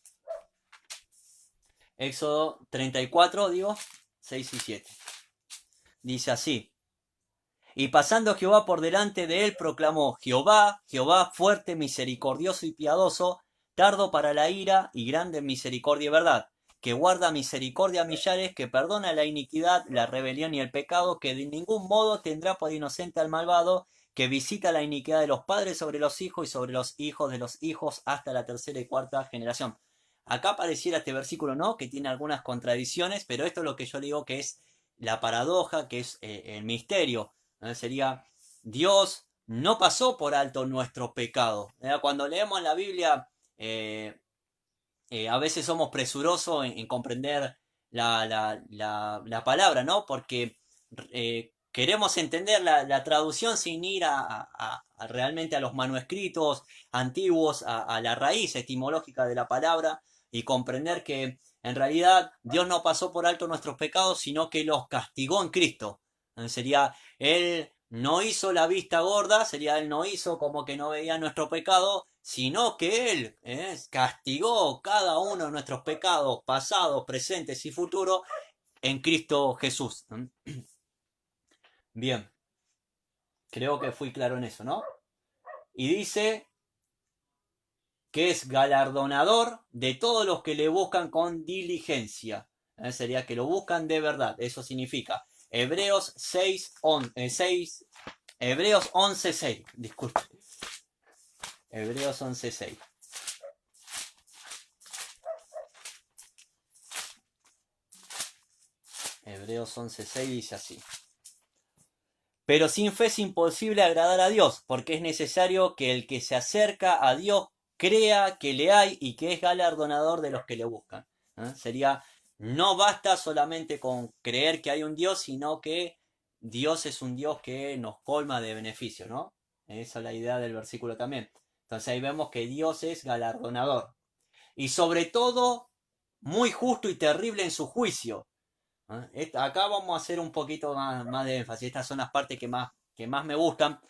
Éxodo 34, digo, 6 y 7. Dice así. Y pasando Jehová por delante de él, proclamó: Jehová, Jehová, fuerte, misericordioso y piadoso, tardo para la ira y grande en misericordia y verdad, que guarda misericordia a millares, que perdona la iniquidad, la rebelión y el pecado, que de ningún modo tendrá por inocente al malvado, que visita la iniquidad de los padres sobre los hijos y sobre los hijos de los hijos hasta la tercera y cuarta generación. Acá pareciera este versículo, ¿no? Que tiene algunas contradicciones, pero esto es lo que yo digo que es la paradoja, que es el misterio. Sería, Dios no pasó por alto nuestro pecado. Cuando leemos en la Biblia, a veces somos presurosos en comprender la palabra, ¿no? Porque queremos entender la traducción sin ir realmente a los manuscritos antiguos, a la raíz etimológica de la palabra y comprender que en realidad Dios no pasó por alto nuestros pecados, sino que los castigó en Cristo. Sería, Él no hizo la vista gorda, sería, Él no hizo como que no veía nuestro pecado, sino que Él castigó cada uno de nuestros pecados pasados, presentes y futuros en Cristo Jesús. Bien, creo que fui claro en eso, ¿no? Y dice que es galardonador de todos los que le buscan con diligencia. Sería que lo buscan de verdad, eso significa. Hebreos 6, 6 Hebreos 11, 6, disculpe. Hebreos 11, 6. Hebreos 11, 6 dice así. Pero sin fe es imposible agradar a Dios, porque es necesario que el que se acerca a Dios crea que le hay y que es galardonador de los que le buscan. Sería, no basta solamente con creer que hay un Dios, sino que Dios es un Dios que nos colma de beneficio, ¿no? Esa es la idea del versículo también. Entonces ahí vemos que Dios es galardonador. Y sobre todo, muy justo y terrible en su juicio. Acá vamos a hacer un poquito más de énfasis. Estas son las partes que más me gustan.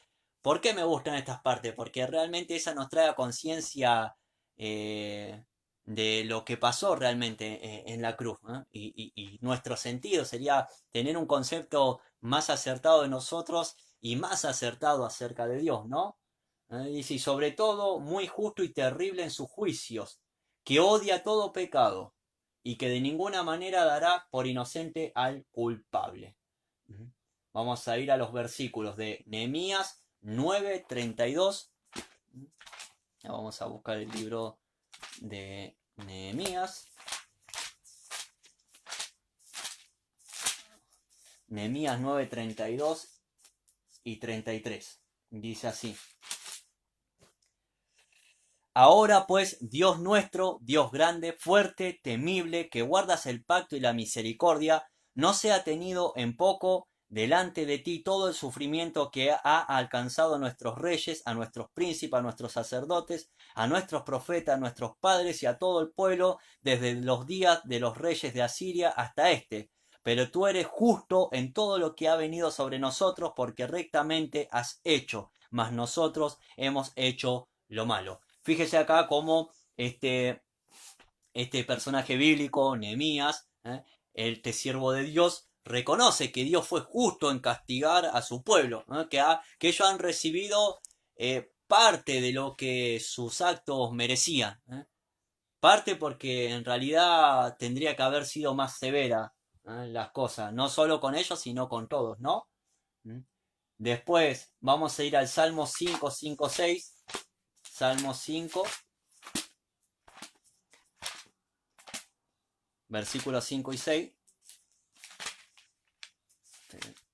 ¿Por qué me gustan estas partes? Porque realmente esa nos trae a conciencia eh, de lo que pasó realmente en la cruz. Y nuestro sentido sería tener un concepto más acertado de nosotros y más acertado acerca de Dios, ¿no? Dice, y sobre todo, muy justo y terrible en sus juicios, que odia todo pecado y que de ninguna manera dará por inocente al culpable. Vamos a ir a los versículos de Nehemías 9:32. Vamos a buscar el libro de Nehemías. Nehemías 9:32 y 33. Dice así. Ahora pues, Dios nuestro, Dios grande, fuerte, temible, que guardas el pacto y la misericordia, no sea tenido en poco delante de ti todo el sufrimiento que ha alcanzado a nuestros reyes, a nuestros príncipes, a nuestros sacerdotes, a nuestros profetas, a nuestros padres y a todo el pueblo, desde los días de los reyes de Asiria hasta este. Pero tú eres justo en todo lo que ha venido sobre nosotros, porque rectamente has hecho, mas nosotros hemos hecho lo malo. Fíjese acá cómo este personaje bíblico, Nehemías, este siervo de Dios, reconoce que Dios fue justo en castigar a su pueblo, que ellos han recibido parte de lo que sus actos merecían. Parte porque en realidad tendría que haber sido más severa las cosas, no solo con ellos, sino con todos, ¿no? Después vamos a ir al Salmo 5, 5, 6. Salmo 5, versículos 5 y 6.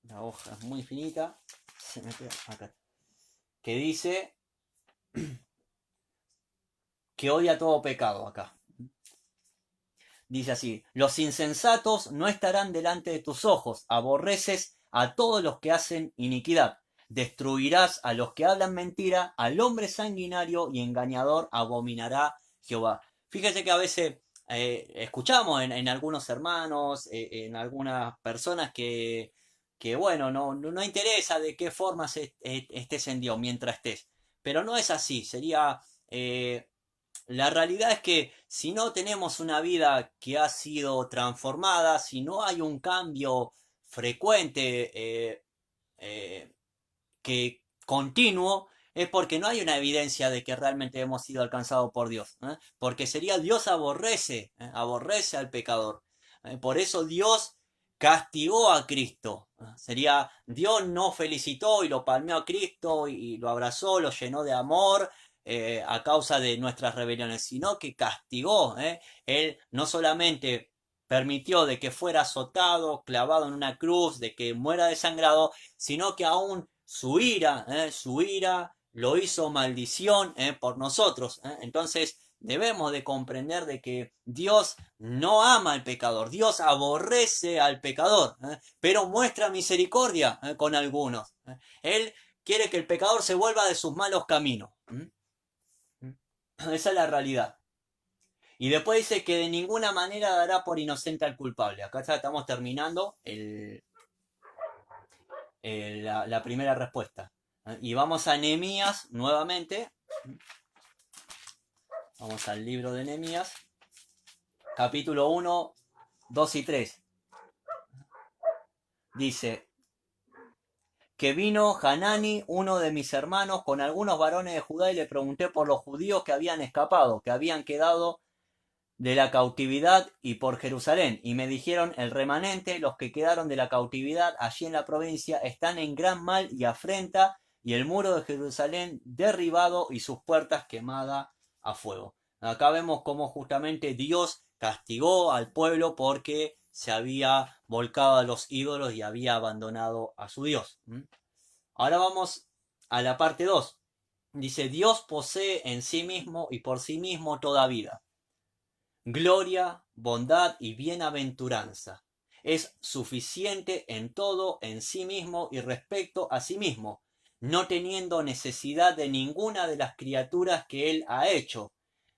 La hoja es muy finita. Se me queda acá. Que dice que odia todo pecado acá. Dice así: los insensatos no estarán delante de tus ojos, aborreces a todos los que hacen iniquidad. Destruirás a los que hablan mentira, al hombre sanguinario y engañador abominará Jehová. Fíjese que a veces escuchamos en algunos hermanos, en algunas personas que bueno, no interesa de qué forma estés en Dios mientras estés. Pero no es así, sería... la realidad es que si no tenemos una vida que ha sido transformada, si no hay un cambio frecuente eh, que continuo, es porque no hay una evidencia de que realmente hemos sido alcanzados por Dios. Porque sería Dios aborrece al pecador. Por eso Dios castigó a Cristo. Sería Dios no felicitó y lo palmeó a Cristo y lo abrazó, lo llenó de amor a causa de nuestras rebeliones, sino que castigó. Él no solamente permitió de que fuera azotado, clavado en una cruz, de que muera desangrado, sino que aún su ira lo hizo maldición por nosotros. Entonces debemos de comprender de que Dios no ama al pecador, Dios aborrece al pecador, pero muestra misericordia con algunos. Él quiere que el pecador se vuelva de sus malos caminos. Esa es la realidad. Y después dice que de ninguna manera dará por inocente al culpable. Acá ya estamos terminando la primera respuesta. Y vamos a Nehemías nuevamente. Vamos al libro de Nehemías. Capítulo 1, 2 y 3. Dice que vino Hanani, uno de mis hermanos, con algunos varones de Judá y le pregunté por los judíos que habían escapado, que habían quedado de la cautividad y por Jerusalén. Y me dijeron: el remanente, los que quedaron de la cautividad allí en la provincia, están en gran mal y afrenta, y el muro de Jerusalén derribado y sus puertas quemadas a fuego. Acá vemos cómo justamente Dios castigó al pueblo porque se había volcado a los ídolos y había abandonado a su Dios. Ahora vamos a la parte 2. Dice, Dios posee en sí mismo y por sí mismo toda vida, gloria, bondad y bienaventuranza. Es suficiente en todo en sí mismo y respecto a sí mismo, no teniendo necesidad de ninguna de las criaturas que él ha hecho,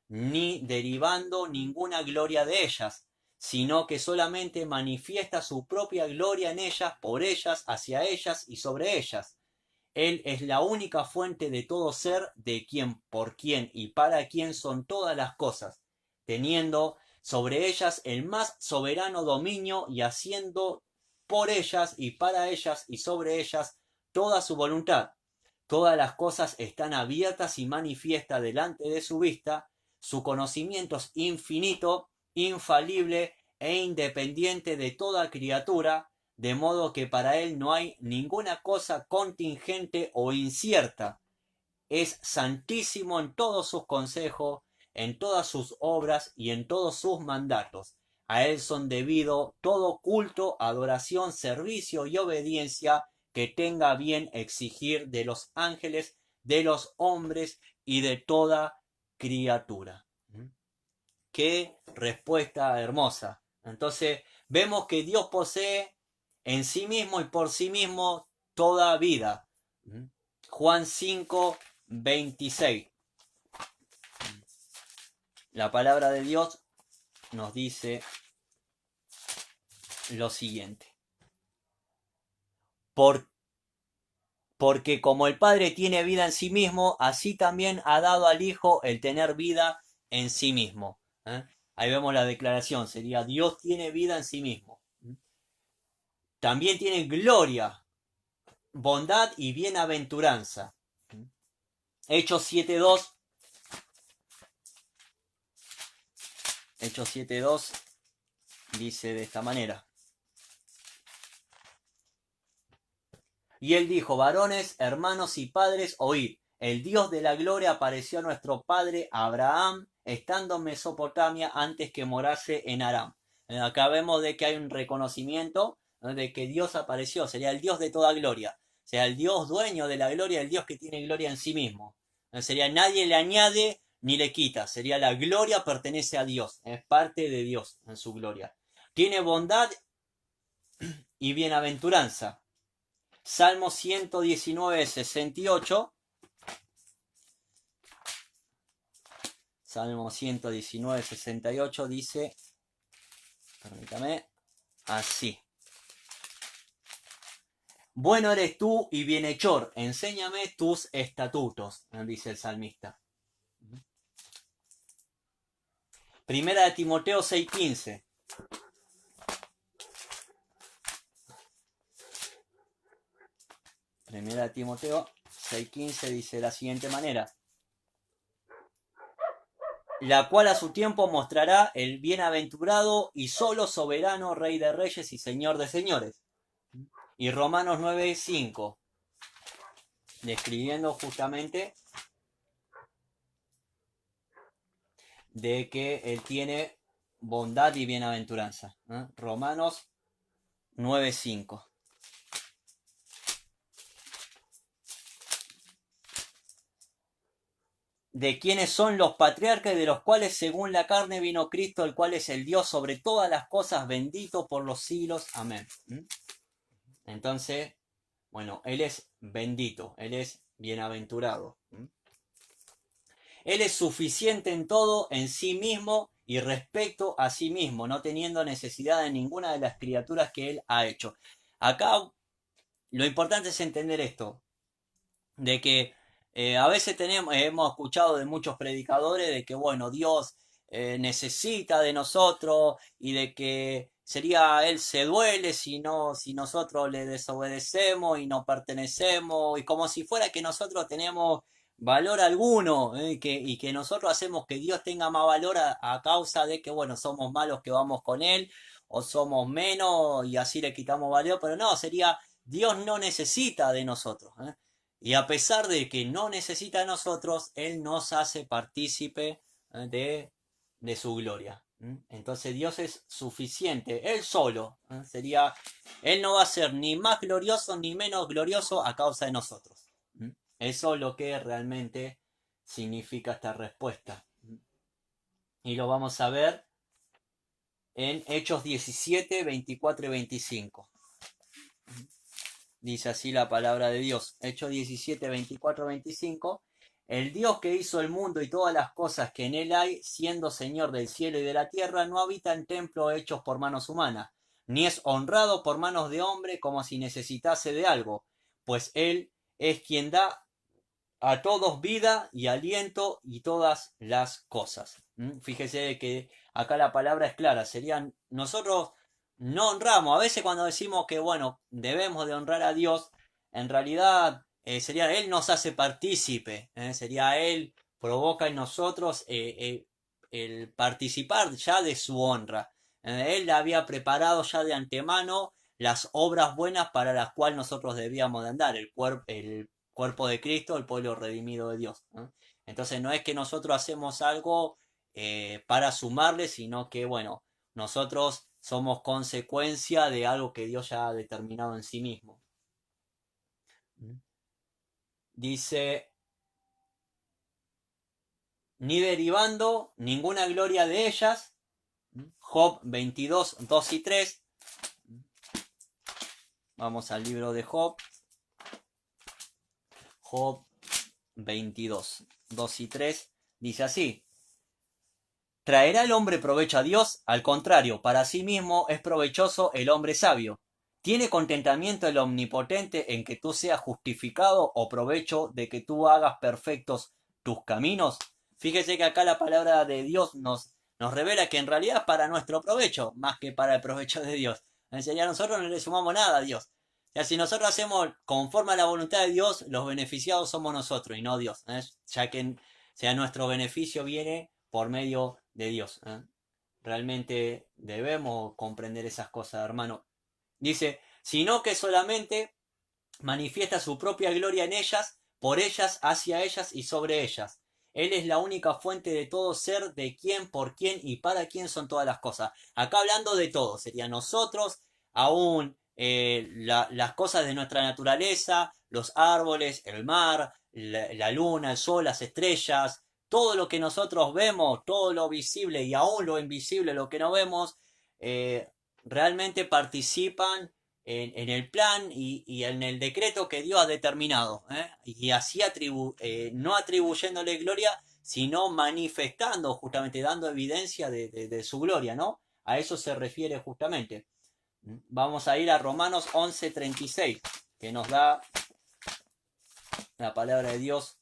ni derivando ninguna gloria de ellas, sino que solamente manifiesta su propia gloria en ellas, por ellas, hacia ellas y sobre ellas. Él es la única fuente de todo ser, de quien, por quien y para quien son todas las cosas, teniendo sobre ellas el más soberano dominio y haciendo por ellas y para ellas y sobre ellas toda su voluntad. Todas las cosas están abiertas y manifiestas delante de su vista, su conocimiento es infinito, infalible e independiente de toda criatura, de modo que para él no hay ninguna cosa contingente o incierta. Es santísimo en todos sus consejos, en todas sus obras y en todos sus mandatos. A él son debido todo culto, adoración, servicio y obediencia que tenga bien exigir de los ángeles, de los hombres y de toda criatura. Qué respuesta hermosa. Entonces vemos que Dios posee en sí mismo y por sí mismo toda vida. Juan 5, 26. La palabra de Dios nos dice lo siguiente. Porque como el Padre tiene vida en sí mismo, así también ha dado al Hijo el tener vida en sí mismo. Ahí vemos la declaración, sería Dios tiene vida en sí mismo. También tiene gloria, bondad y bienaventuranza. Hechos 7.2. Hechos 7.2 dice de esta manera. Y él dijo, varones, hermanos y padres, oíd. El Dios de la gloria apareció a nuestro padre Abraham, estando en Mesopotamia antes que morase en Aram. Acá vemos de que hay un reconocimiento de que Dios apareció, sería el Dios de toda gloria. O sea, el Dios dueño de la gloria, el Dios que tiene gloria en sí mismo. Sería nadie le añade ni le quita, sería la gloria pertenece a Dios, es parte de Dios en su gloria. Tiene bondad y bienaventuranza. Salmo 119, 68. Salmo 119, 68 dice, permítame, así. Bueno eres tú y bienhechor, enséñame tus estatutos, dice el salmista. Primera de Timoteo 6:15. Primera de Timoteo 6:15 dice de la siguiente manera. La cual a su tiempo mostrará el bienaventurado y solo soberano Rey de Reyes y Señor de Señores. Y Romanos 9:5, describiendo justamente de que él tiene bondad y bienaventuranza. Romanos 9:5. De quienes son los patriarcas y de los cuales según la carne vino Cristo, el cual es el Dios sobre todas las cosas, bendito por los siglos. Amén. Entonces, bueno, Él es bendito, Él es bienaventurado. Él es suficiente en todo, en sí mismo y respecto a sí mismo, no teniendo necesidad de ninguna de las criaturas que Él ha hecho. Acá lo importante es entender esto, de que a veces hemos escuchado de muchos predicadores de que, bueno, Dios necesita de nosotros y de que sería Él se duele si nosotros le desobedecemos y no pertenecemos y como si fuera que nosotros tenemos valor alguno y que nosotros hacemos que Dios tenga más valor a causa de que, bueno, somos malos que vamos con Él o somos menos y así le quitamos valor, pero no, sería Dios no necesita de nosotros. Y a pesar de que no necesita de nosotros, Él nos hace partícipe de su gloria. Entonces Dios es suficiente, Él solo. Él no va a ser ni más glorioso ni menos glorioso a causa de nosotros. Eso es lo que realmente significa esta respuesta. Y lo vamos a ver en Hechos 17, 24 y 25. Dice así la palabra de Dios. Hechos 17, 24, 25. El Dios que hizo el mundo y todas las cosas que en él hay, siendo Señor del cielo y de la tierra, no habita en templos hechos por manos humanas, ni es honrado por manos de hombre como si necesitase de algo, pues él es quien da a todos vida y aliento y todas las cosas. Fíjese que acá la palabra es clara, serían nosotros no honramos, a veces cuando decimos que bueno, debemos de honrar a Dios, en realidad sería Él nos hace partícipe, sería Él provoca en nosotros el participar ya de su honra. Él había preparado ya de antemano las obras buenas para las cuales nosotros debíamos de andar, el cuerpo de Cristo, el pueblo redimido de Dios. Entonces no es que nosotros hacemos algo para sumarle, sino que, bueno, nosotros somos consecuencia de algo que Dios ya ha determinado en sí mismo. Dice, ni derivando ninguna gloria de ellas. Job 22, 2 y 3. Vamos al libro de Job. Job 22, 2 y 3. Dice así. ¿Traerá el hombre provecho a Dios? Al contrario, para sí mismo es provechoso el hombre sabio. ¿Tiene contentamiento el omnipotente en que tú seas justificado o provecho de que tú hagas perfectos tus caminos? Fíjese que acá la palabra de Dios nos revela que en realidad es para nuestro provecho, más que para el provecho de Dios. A nosotros no le sumamos nada a Dios. O sea, si nosotros hacemos conforme a la voluntad de Dios, los beneficiados somos nosotros y no Dios. Ya que nuestro beneficio viene por medio de Dios. Realmente debemos comprender esas cosas, hermano. Dice, sino que solamente manifiesta su propia gloria en ellas, por ellas, hacia ellas y sobre ellas. Él es la única fuente de todo ser, de quién, por quién y para quién son todas las cosas. Acá hablando de todo, sería nosotros, aún las cosas de nuestra naturaleza, los árboles, el mar, la luna, el sol, las estrellas, todo lo que nosotros vemos, todo lo visible y aún lo invisible, lo que no vemos, realmente participan en el plan y en el decreto que Dios ha determinado. Y así no atribuyéndole gloria, sino manifestando, justamente dando evidencia de su gloria, ¿no? A eso se refiere justamente. Vamos a ir a Romanos 11:36, que nos da la palabra de Dios.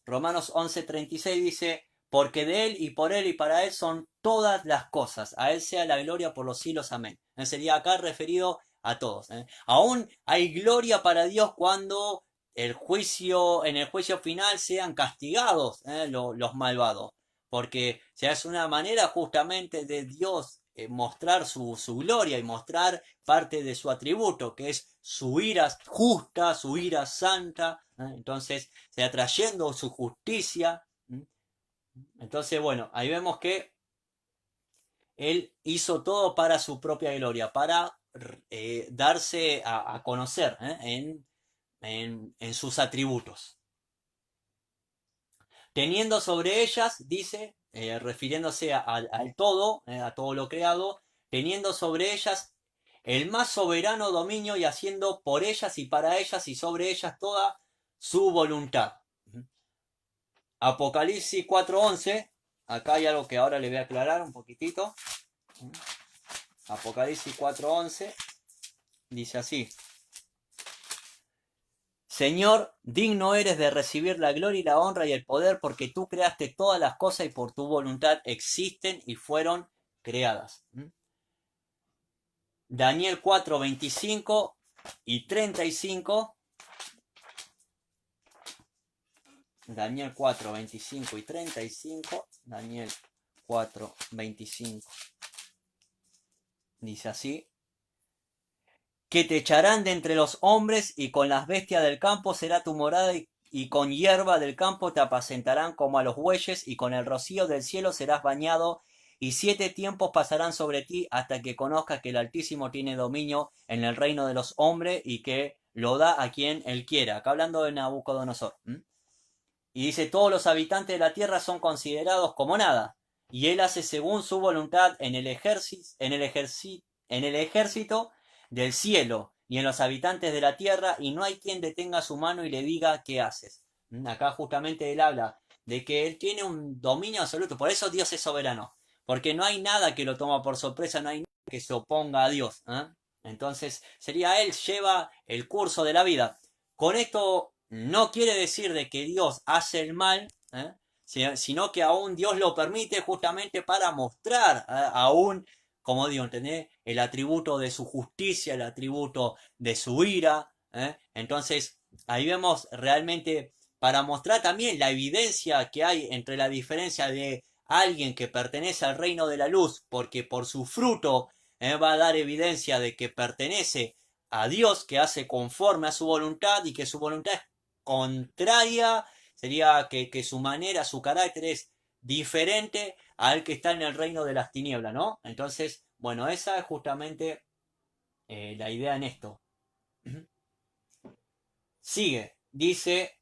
Romanos 11:36 dice, porque de Él y por Él y para Él son todas las cosas. A Él sea la gloria por los siglos. Amén. Sería acá referido a todos. Aún hay gloria para Dios cuando en el juicio final sean castigados los malvados. Porque es una manera justamente de Dios mostrar su gloria y mostrar parte de su atributo, que es su ira justa, su ira santa. Entonces, trayendo su justicia. Entonces, bueno, ahí vemos que Él hizo todo para su propia gloria, para darse a conocer en sus atributos. Teniendo sobre ellas, dice, refiriéndose al todo, a todo lo creado, teniendo sobre ellas el más soberano dominio y haciendo por ellas y para ellas y sobre ellas toda su voluntad. Apocalipsis 4:11, acá hay algo que ahora le voy a aclarar un poquitito. Apocalipsis 4:11 dice así. Señor, digno eres de recibir la gloria y la honra y el poder porque tú creaste todas las cosas y por tu voluntad existen y fueron creadas. Daniel 4:25 y 35. Daniel 4:25 y 35. Daniel 4:25. Dice así. Que te echarán de entre los hombres y con las bestias del campo será tu morada y con hierba del campo te apacentarán como a los bueyes y con el rocío del cielo serás bañado y 7 tiempos pasarán sobre ti hasta que conozcas que el Altísimo tiene dominio en el reino de los hombres y que lo da a quien él quiera. Acá hablando de Nabucodonosor. Y dice, todos los habitantes de la tierra son considerados como nada. Y él hace según su voluntad en el ejército del cielo y en los habitantes de la tierra, y no hay quien detenga su mano y le diga qué haces. Acá justamente él habla de que él tiene un dominio absoluto. Por eso Dios es soberano. Porque no hay nada que lo toma por sorpresa, no hay nada que se oponga a Dios. Entonces sería él lleva el curso de la vida. Con esto no quiere decir de que Dios hace el mal, sino que aún Dios lo permite justamente para mostrar aún, como digo, ¿entendés? El atributo de su justicia, el atributo de su ira. Entonces, ahí vemos realmente para mostrar también la evidencia que hay entre la diferencia de alguien que pertenece al reino de la luz, porque por su fruto va a dar evidencia de que pertenece a Dios, que hace conforme a su voluntad y que su voluntad es contraria, sería que su manera, su carácter es diferente al que está en el reino de las tinieblas, ¿no? Entonces, bueno, esa es justamente la idea en esto. Sigue, dice,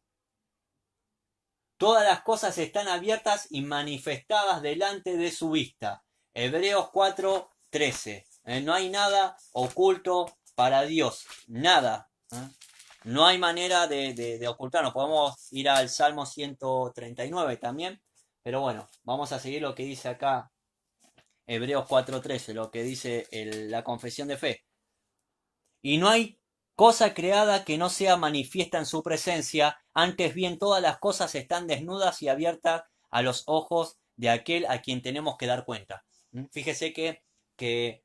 todas las cosas están abiertas y manifestadas delante de su vista. Hebreos 4:13. No hay nada oculto para Dios, nada. No hay manera de ocultarnos. Podemos ir al Salmo 139 también. Pero bueno, vamos a seguir lo que dice acá Hebreos 4:13, lo que dice la confesión de fe. Y no hay cosa creada que no sea manifiesta en su presencia, antes bien todas las cosas están desnudas y abiertas a los ojos de aquel a quien tenemos que dar cuenta. Fíjese que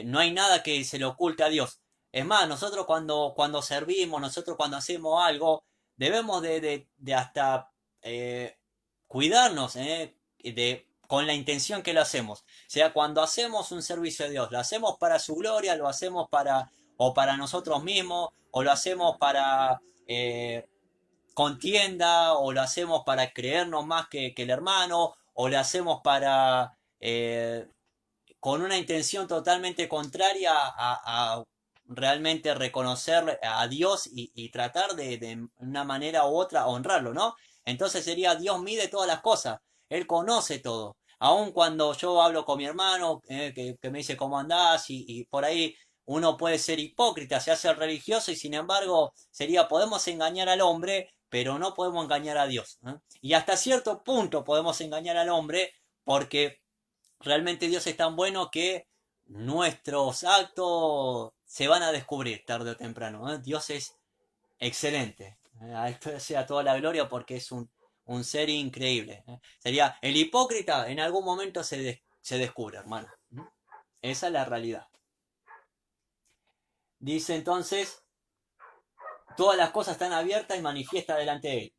no hay nada que se le oculte a Dios. Es más, nosotros cuando servimos, nosotros cuando hacemos algo, debemos de hasta cuidarnos con la intención que lo hacemos. O sea, cuando hacemos un servicio a Dios, lo hacemos para su gloria, lo hacemos o para nosotros mismos, o lo hacemos para contienda, o lo hacemos para creernos más que el hermano, o lo hacemos para con una intención totalmente contraria a realmente reconocer a Dios y tratar de una manera u otra honrarlo, ¿no? Entonces sería Dios mide todas las cosas, Él conoce todo. Aun cuando yo hablo con mi hermano, que me dice cómo andás, y por ahí uno puede ser hipócrita, se hace religioso y sin embargo podemos engañar al hombre, pero no podemos engañar a Dios. Y hasta cierto punto podemos engañar al hombre porque realmente Dios es tan bueno que nuestros actos se van a descubrir tarde o temprano. Dios es excelente. A esto sea toda la gloria porque es un ser increíble. Sería el hipócrita, en algún momento se descubre, hermano. Esa es la realidad. Dice entonces, todas las cosas están abiertas y manifiestas delante de él.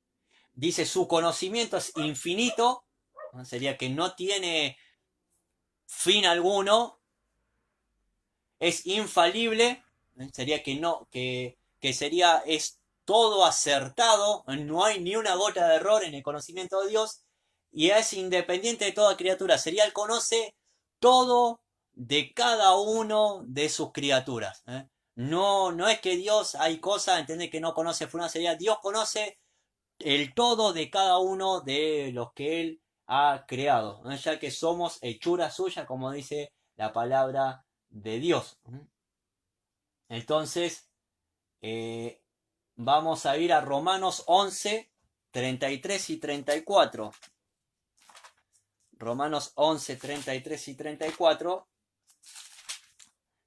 Dice, su conocimiento es infinito, sería que no tiene fin alguno, es infalible, sería que no, que sería, es todo acertado, no hay ni una gota de error en el conocimiento de Dios, y es independiente de toda criatura, sería Él conoce todo de cada uno de sus criaturas. No, no es que Dios hay cosas, entiende que no conoce fulano, sería Dios conoce el todo de cada uno de los que Él ha creado, ya que somos hechura suya, como dice la palabra de Dios. Entonces, vamos a ir a Romanos 11, 33 y 34. Romanos 11, 33 y 34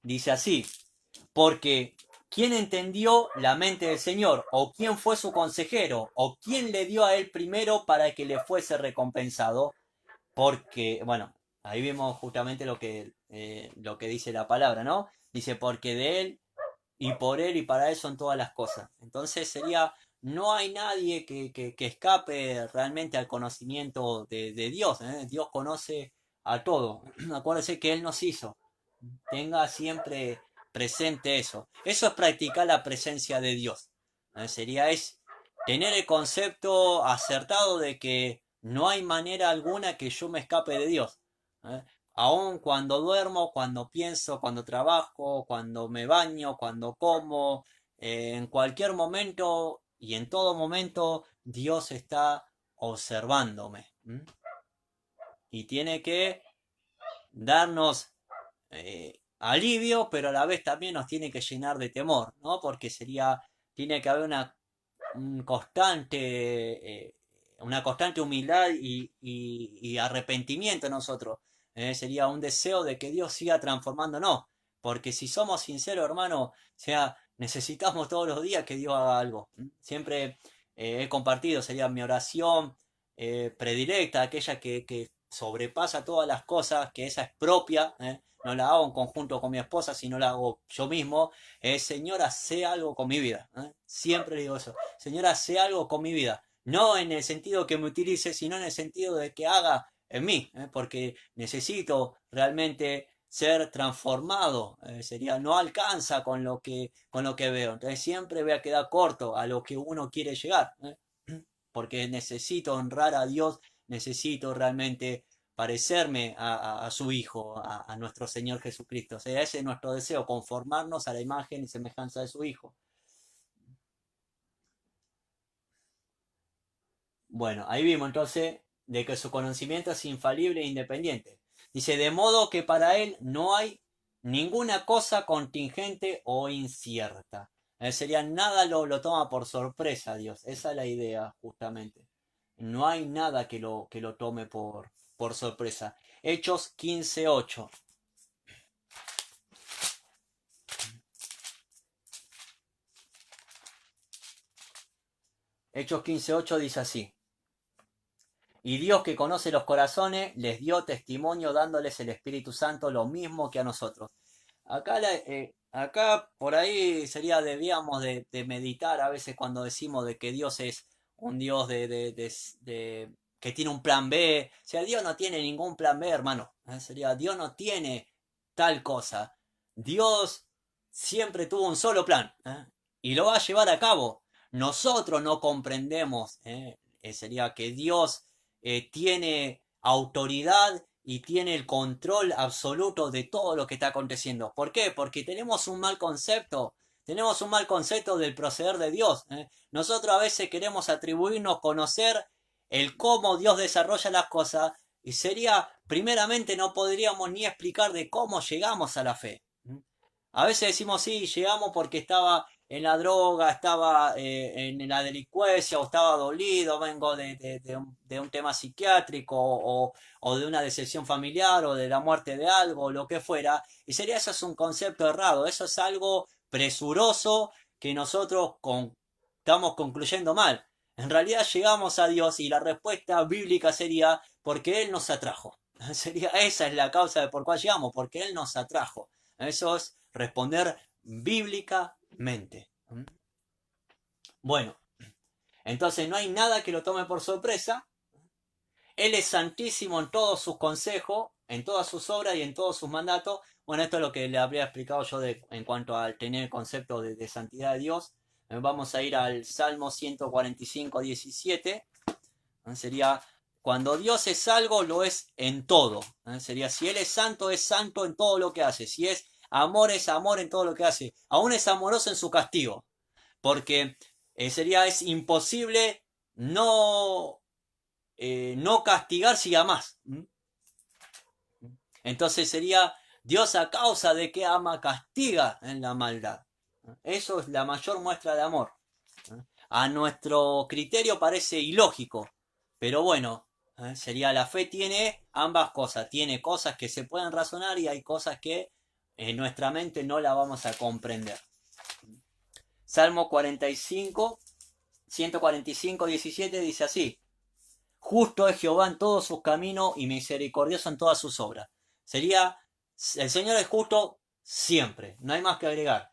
dice así, porque ¿quién entendió la mente del Señor? ¿O quién fue su consejero? ¿O quién le dio a él primero para que le fuese recompensado? Porque, bueno, ahí vemos justamente lo que dice la palabra, ¿no? Dice, porque de él y por él y para él son todas las cosas. Entonces sería, no hay nadie que escape realmente al conocimiento de Dios. Dios conoce a todo. Acuérdese que Él nos hizo. Tenga siempre presente eso. Eso es practicar la presencia de Dios. Es tener el concepto acertado de que no hay manera alguna que yo me escape de Dios. ¿eh? Aún cuando duermo, cuando pienso, cuando trabajo, cuando me baño, cuando como, En cualquier momento y en todo momento Dios está observándome. Y tiene que darnos alivio, pero a la vez también nos tiene que llenar de temor, ¿no? Porque tiene que haber un una constante humildad y arrepentimiento en nosotros. Sería un deseo de que Dios siga transformándonos. Porque si somos sinceros, hermano, o sea, necesitamos todos los días que Dios haga algo. Siempre he compartido, sería mi oración predilecta, aquella que sobrepasa todas las cosas, que esa es propia, no la hago en conjunto con mi esposa, sino la hago yo mismo. Señora, hace algo con mi vida. Siempre digo eso. Señora, hace algo con mi vida. No en el sentido que me utilice, sino en el sentido de que haga en mí, porque necesito realmente ser transformado. Sería, no alcanza con lo que veo. Entonces siempre voy a quedar corto a lo que uno quiere llegar. Porque necesito honrar a Dios, necesito realmente parecerme a su Hijo, a nuestro Señor Jesucristo. O sea, ese es nuestro deseo, conformarnos a la imagen y semejanza de su Hijo. Bueno, ahí vimos entonces de que su conocimiento es infalible e independiente. Dice, de modo que para él no hay ninguna cosa contingente o incierta. Sería nada lo toma por sorpresa Dios. Esa es la idea, justamente. No hay nada que lo tome por sorpresa. Hechos 15:8. Hechos 15:8 dice así. Y Dios que conoce los corazones les dio testimonio dándoles el Espíritu Santo lo mismo que a nosotros. Acá por ahí sería, debíamos de meditar a veces cuando decimos de que Dios es un Dios que tiene un plan B. O sea, Dios no tiene ningún plan B, hermano. Sería, Dios no tiene tal cosa. Dios siempre tuvo un solo plan, y lo va a llevar a cabo. Nosotros no comprendemos, sería que Dios tiene autoridad y tiene el control absoluto de todo lo que está aconteciendo. ¿Por qué? Porque tenemos un mal concepto. Tenemos un mal concepto del proceder de Dios. Nosotros a veces queremos atribuirnos conocer el cómo Dios desarrolla las cosas y sería, primeramente, no podríamos ni explicar de cómo llegamos a la fe. A veces decimos, sí, llegamos porque estaba en la droga, estaba en la delincuencia o estaba dolido, vengo de un tema psiquiátrico o de una decepción familiar o de la muerte de algo o lo que fuera. Y sería eso es un concepto errado, eso es algo presuroso que nosotros estamos concluyendo mal. En realidad llegamos a Dios y la respuesta bíblica sería porque Él nos atrajo. Sería, esa es la causa de por cuál llegamos, porque Él nos atrajo. Eso es responder bíblicamente. Bueno, entonces no hay nada que lo tome por sorpresa. Él es santísimo en todos sus consejos, en todas sus obras y en todos sus mandatos. Bueno, esto es lo que le habría explicado yo en cuanto a tener el concepto de santidad de Dios. Vamos a ir al Salmo 145, 17. Sería, cuando Dios es algo, lo es en todo. Sería, si Él es santo en todo lo que hace. Si es amor en todo lo que hace. Aún es amoroso en su castigo. Porque es imposible no castigar si amás. Entonces sería, Dios a causa de que ama, castiga en la maldad. Eso es la mayor muestra de amor. A nuestro criterio parece ilógico, pero bueno, sería la fe tiene ambas cosas. Tiene cosas que se pueden razonar y hay cosas que en nuestra mente no la vamos a comprender. Salmo 45, 145, 17 dice así. Justo es Jehová en todos sus caminos y misericordioso en todas sus obras. Sería, el Señor es justo siempre, no hay más que agregar.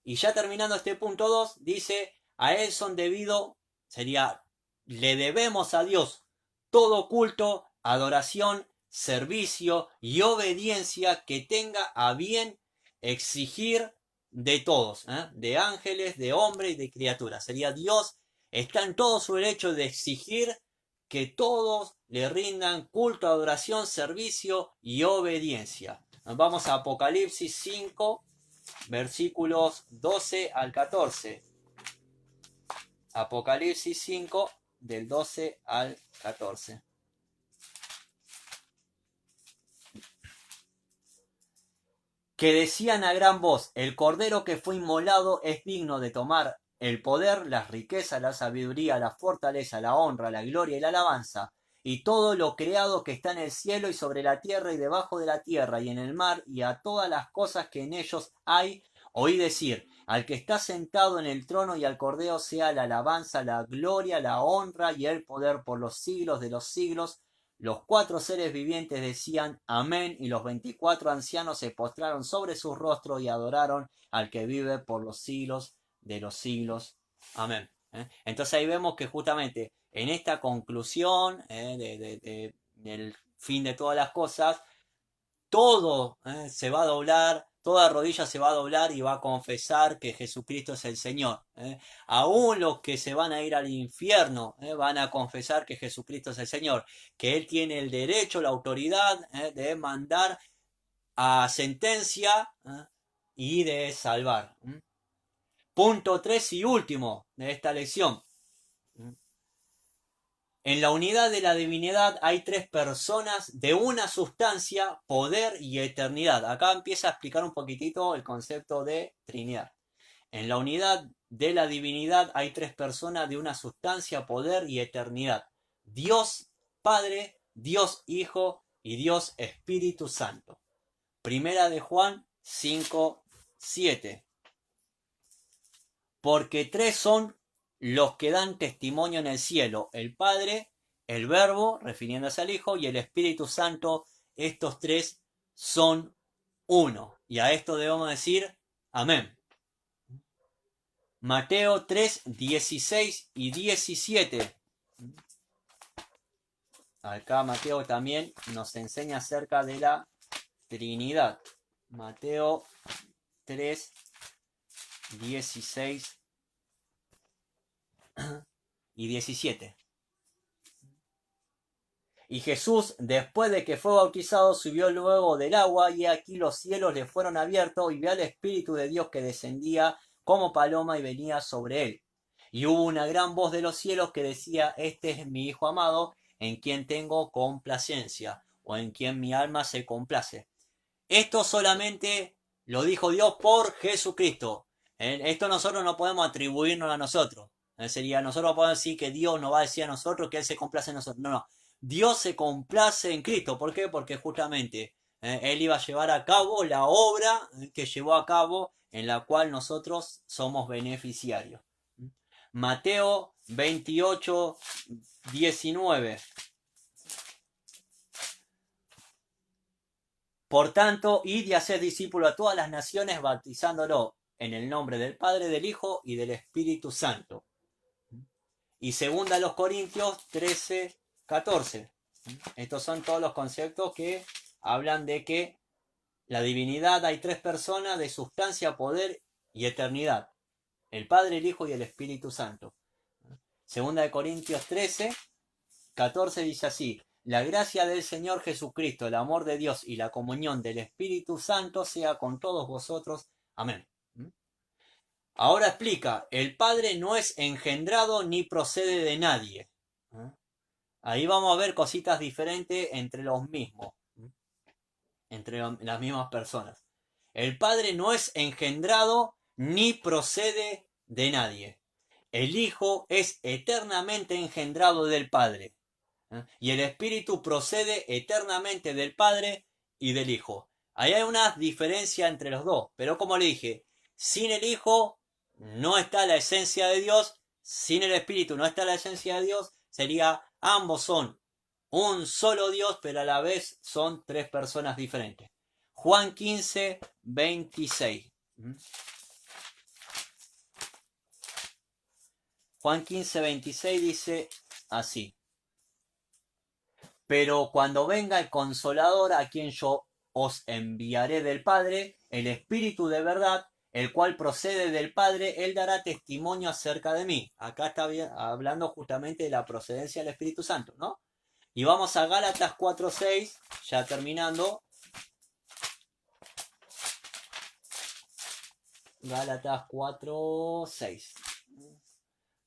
Y ya terminando este punto 2, dice, a Él son debido, sería, le debemos a Dios todo culto, adoración, servicio y obediencia que tenga a bien exigir de todos, de ángeles, de hombres y de criaturas. Sería Dios está en todo su derecho de exigir que todos le rindan culto, adoración, servicio y obediencia. Vamos a Apocalipsis 5, versículos 12 al 14. Apocalipsis 5, del 12 al 14. Que decían a gran voz: el cordero que fue inmolado es digno de tomar el poder, las riquezas, la sabiduría, la fortaleza, la honra, la gloria y la alabanza, y todo lo creado que está en el cielo y sobre la tierra y debajo de la tierra y en el mar, y a todas las cosas que en ellos hay. Oí decir: al que está sentado en el trono y al cordero sea la alabanza, la gloria, la honra y el poder por los siglos de los siglos. Los 4 seres vivientes decían amén, y los 24 ancianos se postraron sobre sus rostros y adoraron al que vive por los siglos de los siglos. Amén. Entonces ahí vemos que justamente en esta conclusión del fin de todas las cosas, todo se va a doblar, toda rodilla se va a doblar y va a confesar que Jesucristo es el Señor. Aún los que se van a ir al infierno van a confesar que Jesucristo es el Señor, que Él tiene el derecho, la autoridad de mandar a sentencia y de salvar. Punto 3 y último de esta lección. En la unidad de la divinidad hay 3 personas de una sustancia, poder y eternidad. Acá empieza a explicar un poquitito el concepto de Trinidad. En la unidad de la divinidad hay 3 personas de una sustancia, poder y eternidad: Dios Padre, Dios Hijo y Dios Espíritu Santo. Primera de Juan 5, 7. Porque 3 son los que dan testimonio en el cielo: el Padre, el Verbo, refiriéndose al Hijo, y el Espíritu Santo. Estos 3 son uno. Y a esto debemos decir amén. Mateo 3, 16 y 17. Acá Mateo también nos enseña acerca de la Trinidad. Mateo 3, 16 y 17. Y Jesús, después de que fue bautizado, subió luego del agua, y aquí los cielos le fueron abiertos, y vio al Espíritu de Dios que descendía como paloma y venía sobre él. Y hubo una gran voz de los cielos que decía: este es mi Hijo amado, en quien tengo complacencia, o en quien mi alma se complace. Esto solamente lo dijo Dios por Jesucristo. Esto nosotros no podemos atribuirnos a nosotros. Sería, nosotros podemos decir que Dios nos va a decir a nosotros que Él se complace en nosotros. No, no. Dios se complace en Cristo. ¿Por qué? Porque justamente Él iba a llevar a cabo la obra que llevó a cabo, en la cual nosotros somos beneficiarios. Mateo 28, 19. Por tanto, id y haced discípulos a todas las naciones, bautizándolo en el nombre del Padre, del Hijo y del Espíritu Santo. Y segunda a los Corintios 13, 14. Estos son todos los conceptos que hablan de que la divinidad hay 3 personas de sustancia, poder y eternidad: el Padre, el Hijo y el Espíritu Santo. Segunda de Corintios 13, 14 dice así: la gracia del Señor Jesucristo, el amor de Dios y la comunión del Espíritu Santo sea con todos vosotros. Amén. Ahora explica: el Padre no es engendrado ni procede de nadie. Ahí vamos a ver cositas diferentes entre los mismos, entre las mismas personas. El Padre no es engendrado ni procede de nadie. El Hijo es eternamente engendrado del Padre. Y el Espíritu procede eternamente del Padre y del Hijo. Ahí hay una diferencia entre los dos, pero como le dije, sin el Hijo no está la esencia de Dios, sin el Espíritu no está la esencia de Dios. Sería, ambos son un solo Dios, pero a la vez son 3 personas diferentes. Juan 15, 26. Juan 15, 26 dice así: pero cuando venga el Consolador, a quien yo os enviaré del Padre, el Espíritu de verdad, el cual procede del Padre, Él dará testimonio acerca de mí. Acá está hablando justamente de la procedencia del Espíritu Santo, ¿no? Y vamos a Gálatas 4:6, ya terminando. Gálatas 4:6.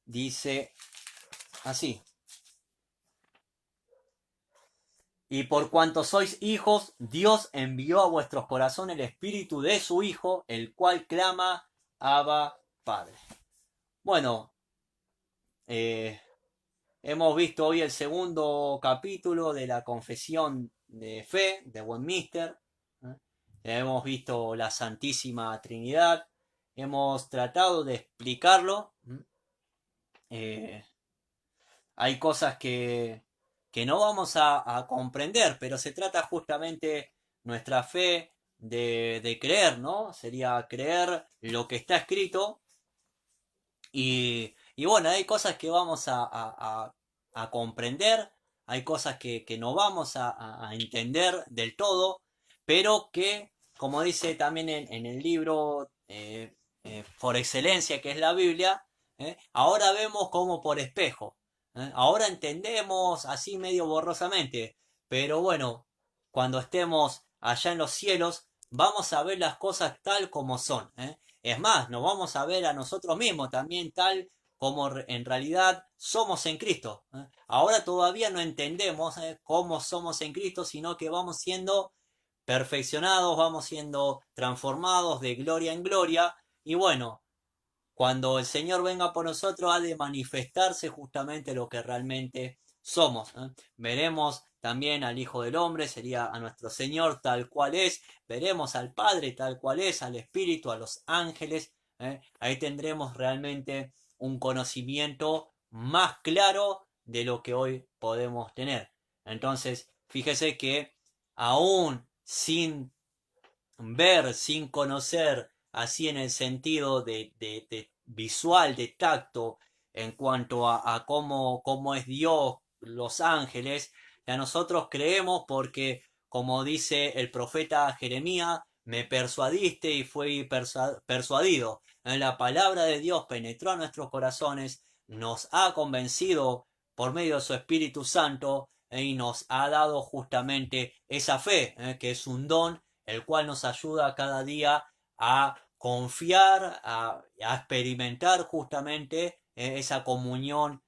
Dice así. Y por cuanto sois hijos, Dios envió a vuestros corazones el espíritu de su Hijo, el cual clama, Abba, Padre. Bueno, eh, hemos visto hoy el segundo capítulo de la Confesión de Fe de Westminster. ¿eh? Hemos visto la Santísima Trinidad. Hemos tratado de explicarlo. Eh, Hay cosas que no vamos a comprender, pero se trata justamente nuestra fe de creer, ¿no? Sería creer lo que está escrito y bueno, hay cosas que vamos a comprender, hay cosas que no vamos a entender del todo, pero que, como dice también en el libro por excelencia que es la Biblia, ahora vemos como por espejo, ahora entendemos así medio borrosamente, pero bueno, cuando estemos allá en los cielos, vamos a ver las cosas tal como son. Es más, nos vamos a ver a nosotros mismos también tal como en realidad somos en Cristo. Ahora todavía no entendemos cómo somos en Cristo, sino que vamos siendo perfeccionados, vamos siendo transformados de gloria en gloria. Y bueno, cuando el Señor venga por nosotros ha de manifestarse justamente lo que realmente somos. Veremos también al Hijo del Hombre, sería a nuestro Señor tal cual es, veremos al Padre tal cual es, al Espíritu, a los ángeles. Ahí tendremos realmente un conocimiento más claro de lo que hoy podemos tener. Entonces, fíjese que aún sin ver, sin conocer, así en el sentido de visual, de tacto, en cuanto a cómo es Dios, los ángeles, a nosotros creemos porque, como dice el profeta Jeremías, me persuadiste y fui persuadido. La palabra de Dios penetró a nuestros corazones, nos ha convencido por medio de su Espíritu Santo y nos ha dado justamente esa fe, que es un don el cual nos ayuda cada día a confiar, a experimentar justamente esa comunión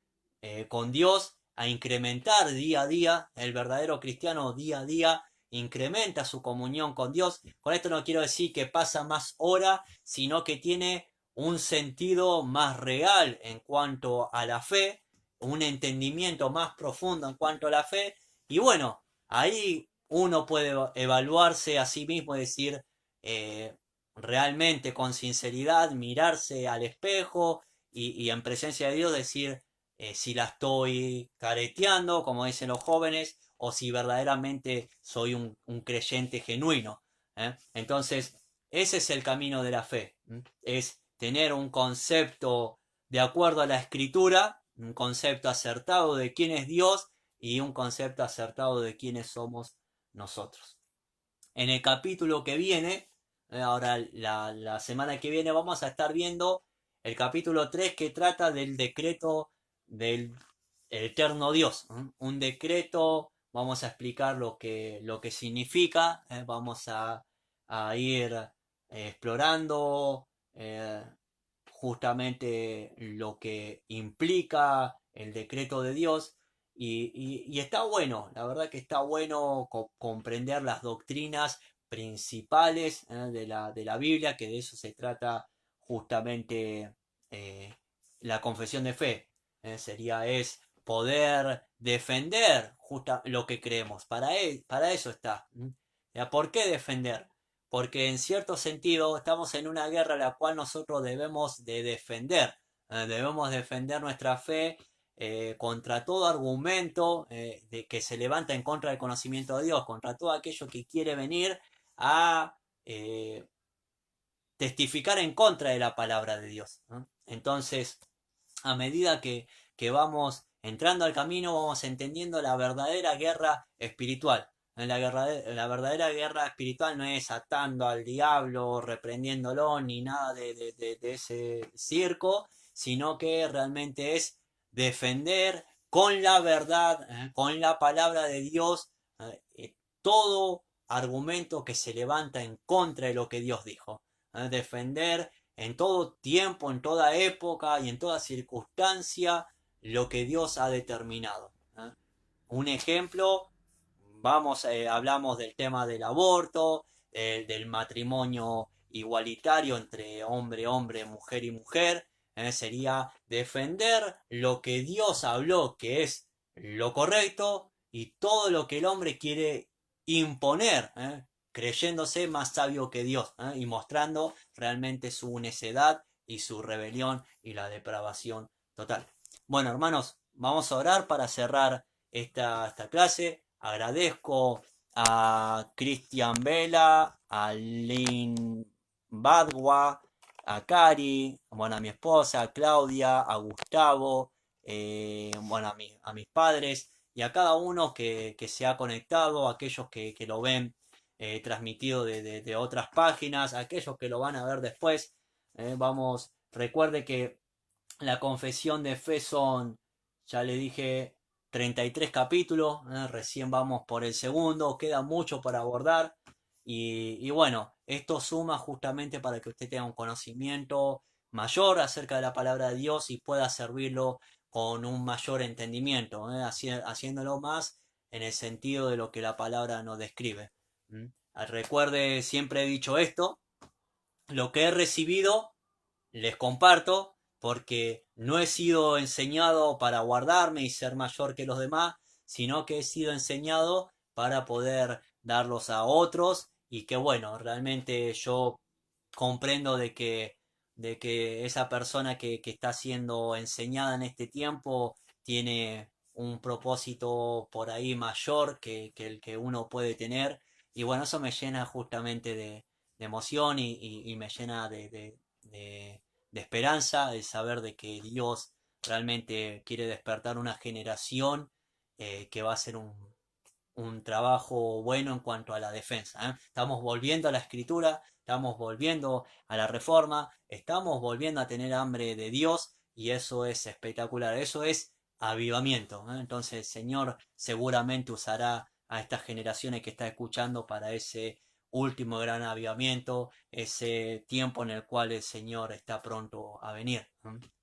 con Dios, a incrementar día a día, el verdadero cristiano día a día incrementa su comunión con Dios. Con esto no quiero decir que pasa más hora, sino que tiene un sentido más real en cuanto a la fe, un entendimiento más profundo en cuanto a la fe. Y bueno, ahí uno puede evaluarse a sí mismo y decir, realmente con sinceridad, mirarse al espejo y en presencia de Dios decir si la estoy careteando, como dicen los jóvenes, o si verdaderamente soy un creyente genuino. Entonces, ese es el camino de la fe, es tener un concepto de acuerdo a la escritura, un concepto acertado de quién es Dios y un concepto acertado de quiénes somos nosotros. En el capítulo que viene, ahora la semana que viene, vamos a estar viendo el capítulo 3 que trata del decreto del eterno Dios. Un decreto, vamos a explicar lo que significa, vamos a ir explorando justamente lo que implica el decreto de Dios y está bueno, la verdad que está bueno comprender las doctrinas principales de la Biblia, que de eso se trata justamente eh, la confesión de fe. Es poder defender lo que creemos. Para eso está. ¿Por qué defender? Porque en cierto sentido estamos en una guerra la cual nosotros debemos de defender. Debemos defender nuestra fe contra todo argumento de que se levanta en contra del conocimiento de Dios, contra todo aquello que quiere venir a eh, testificar en contra de la palabra de Dios. Entonces, a medida que vamos entrando al camino, vamos entendiendo la verdadera guerra espiritual. La verdadera guerra espiritual no es atando al diablo, reprendiéndolo, ni nada de ese circo, sino que realmente es defender con la verdad, con la palabra de Dios, todo argumento que se levanta en contra de lo que Dios dijo. Defender en todo tiempo, en toda época y en toda circunstancia lo que Dios ha determinado. Un ejemplo, hablamos del tema del aborto, del matrimonio igualitario entre hombre, hombre, mujer y mujer. Sería defender lo que Dios habló que es lo correcto y todo lo que el hombre quiere imponer, creyéndose más sabio que Dios, y mostrando realmente su necedad y su rebelión y la depravación total. Bueno, hermanos, vamos a orar para cerrar esta clase. Agradezco a Cristian Vela, a Lynn Badwa, a Cari, bueno, a mi esposa, a Claudia, a Gustavo, bueno, a mis padres y a cada uno que se ha conectado, a aquellos que lo ven transmitido de otras páginas, a aquellos que lo van a ver después. Recuerde que la confesión de fe son, ya le dije, 33 capítulos, recién vamos por el segundo, queda mucho para abordar y bueno, esto suma justamente para que usted tenga un conocimiento mayor acerca de la palabra de Dios y pueda servirlo con un mayor entendimiento, haciéndolo más en el sentido de lo que la palabra nos describe. Recuerde, siempre he dicho esto, lo que he recibido les comparto porque no he sido enseñado para guardarme y ser mayor que los demás, sino que he sido enseñado para poder darlos a otros y que bueno, realmente yo comprendo de que esa persona que está siendo enseñada en este tiempo tiene un propósito por ahí mayor que el que uno puede tener y bueno, eso me llena justamente de emoción y me llena de, de esperanza, de saber de que Dios realmente quiere despertar una generación que va a ser un trabajo bueno en cuanto a la defensa. Estamos volviendo a la escritura, estamos volviendo a la reforma, estamos volviendo a tener hambre de Dios y eso es espectacular, eso es avivamiento. Entonces el Señor seguramente usará a estas generaciones que está escuchando para ese último gran avivamiento, ese tiempo en el cual el Señor está pronto a venir.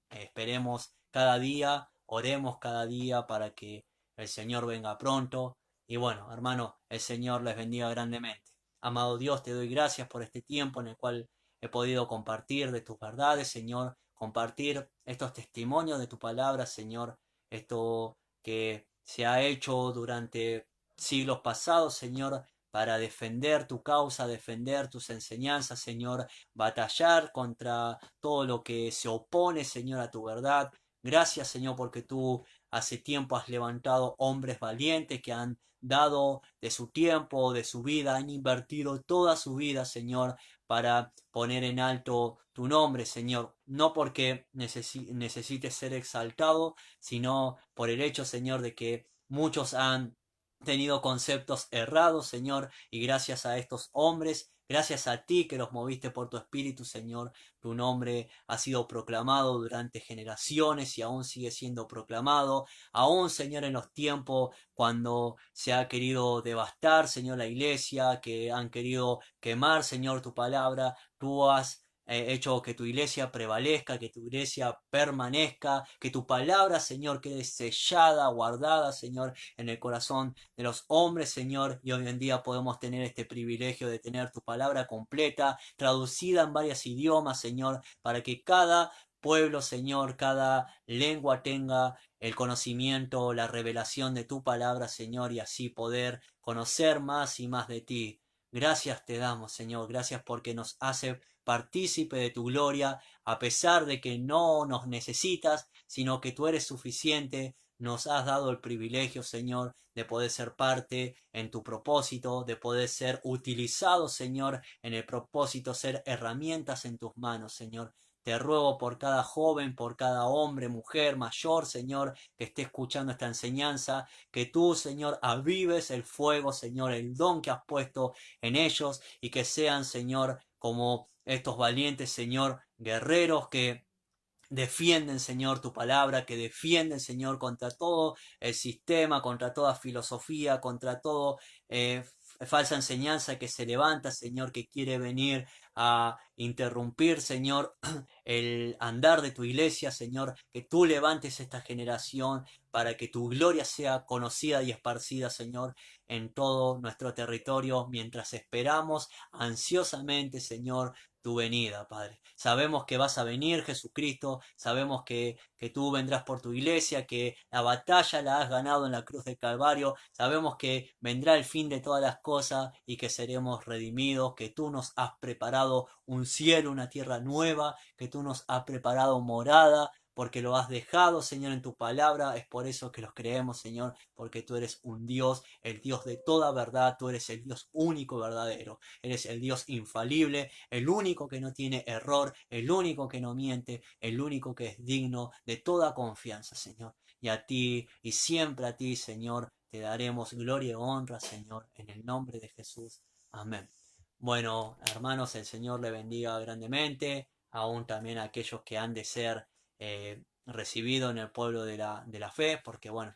Esperemos cada día, oremos cada día para que el Señor venga pronto. Y bueno, hermano, el Señor les bendiga grandemente. Amado Dios, te doy gracias por este tiempo en el cual he podido compartir de tus verdades, Señor, compartir estos testimonios de tu palabra, Señor, esto que se ha hecho durante siglos pasados, Señor, para defender tu causa, defender tus enseñanzas, Señor, batallar contra todo lo que se opone, Señor, a tu verdad. Gracias, Señor, porque tú hace tiempo has levantado hombres valientes que han dado de su tiempo, de su vida, han invertido toda su vida, Señor, para poner en alto tu nombre, Señor. No porque necesites ser exaltado, sino por el hecho, Señor, de que muchos han tenido conceptos errados, Señor, y gracias a estos hombres, gracias a ti que los moviste por tu espíritu, Señor, tu nombre ha sido proclamado durante generaciones y aún sigue siendo proclamado, aún, Señor, en los tiempos cuando se ha querido devastar, Señor, la iglesia, que han querido quemar, Señor, tu palabra, tú has hecho que tu iglesia prevalezca, que tu iglesia permanezca, que tu palabra, Señor, quede sellada, guardada, Señor, en el corazón de los hombres, Señor, y hoy en día podemos tener este privilegio de tener tu palabra completa, traducida en varios idiomas, Señor, para que cada pueblo, Señor, cada lengua tenga el conocimiento, la revelación de tu palabra, Señor, y así poder conocer más y más de ti. Gracias te damos, Señor, gracias porque nos hace partícipe de tu gloria, a pesar de que no nos necesitas, sino que tú eres suficiente, nos has dado el privilegio, Señor, de poder ser parte en tu propósito, de poder ser utilizado, Señor, en el propósito, ser herramientas en tus manos, Señor. Te ruego por cada joven, por cada hombre, mujer, mayor, Señor, que esté escuchando esta enseñanza, que tú, Señor, avives el fuego, Señor, el don que has puesto en ellos y que sean, Señor, como estos valientes, Señor, guerreros que defienden, Señor, tu palabra, que defienden, Señor, contra todo el sistema, contra toda filosofía, contra todo falsa enseñanza que se levanta, Señor, que quiere venir a interrumpir, Señor, el andar de tu iglesia, Señor, que tú levantes esta generación para que tu gloria sea conocida y esparcida, Señor, en todo nuestro territorio, mientras esperamos ansiosamente, Señor, tu venida, Padre. Sabemos que vas a venir, Jesucristo, sabemos que tú vendrás por tu iglesia, que la batalla la has ganado en la cruz del Calvario, sabemos que vendrá el fin de todas las cosas y que seremos redimidos, que tú nos has preparado un cielo, una tierra nueva, que tú nos has preparado morada, porque lo has dejado, Señor, en tu palabra. Es por eso que los creemos, Señor, porque tú eres un Dios, el Dios de toda verdad, tú eres el Dios único, verdadero, eres el Dios infalible, el único que no tiene error, el único que no miente, el único que es digno de toda confianza, Señor. Y a ti, y siempre a ti, Señor, te daremos gloria y honra, Señor, en el nombre de Jesús. Amén. Bueno, hermanos, el Señor le bendiga grandemente, aún también a aquellos que han de ser recibidos en el pueblo de la fe, porque bueno,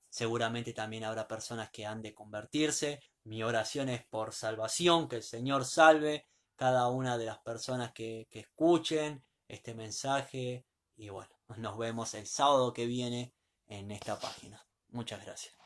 seguramente también habrá personas que han de convertirse. Mi oración es por salvación, que el Señor salve cada una de las personas que escuchen este mensaje. Y bueno, nos vemos el sábado que viene en esta página. Muchas gracias.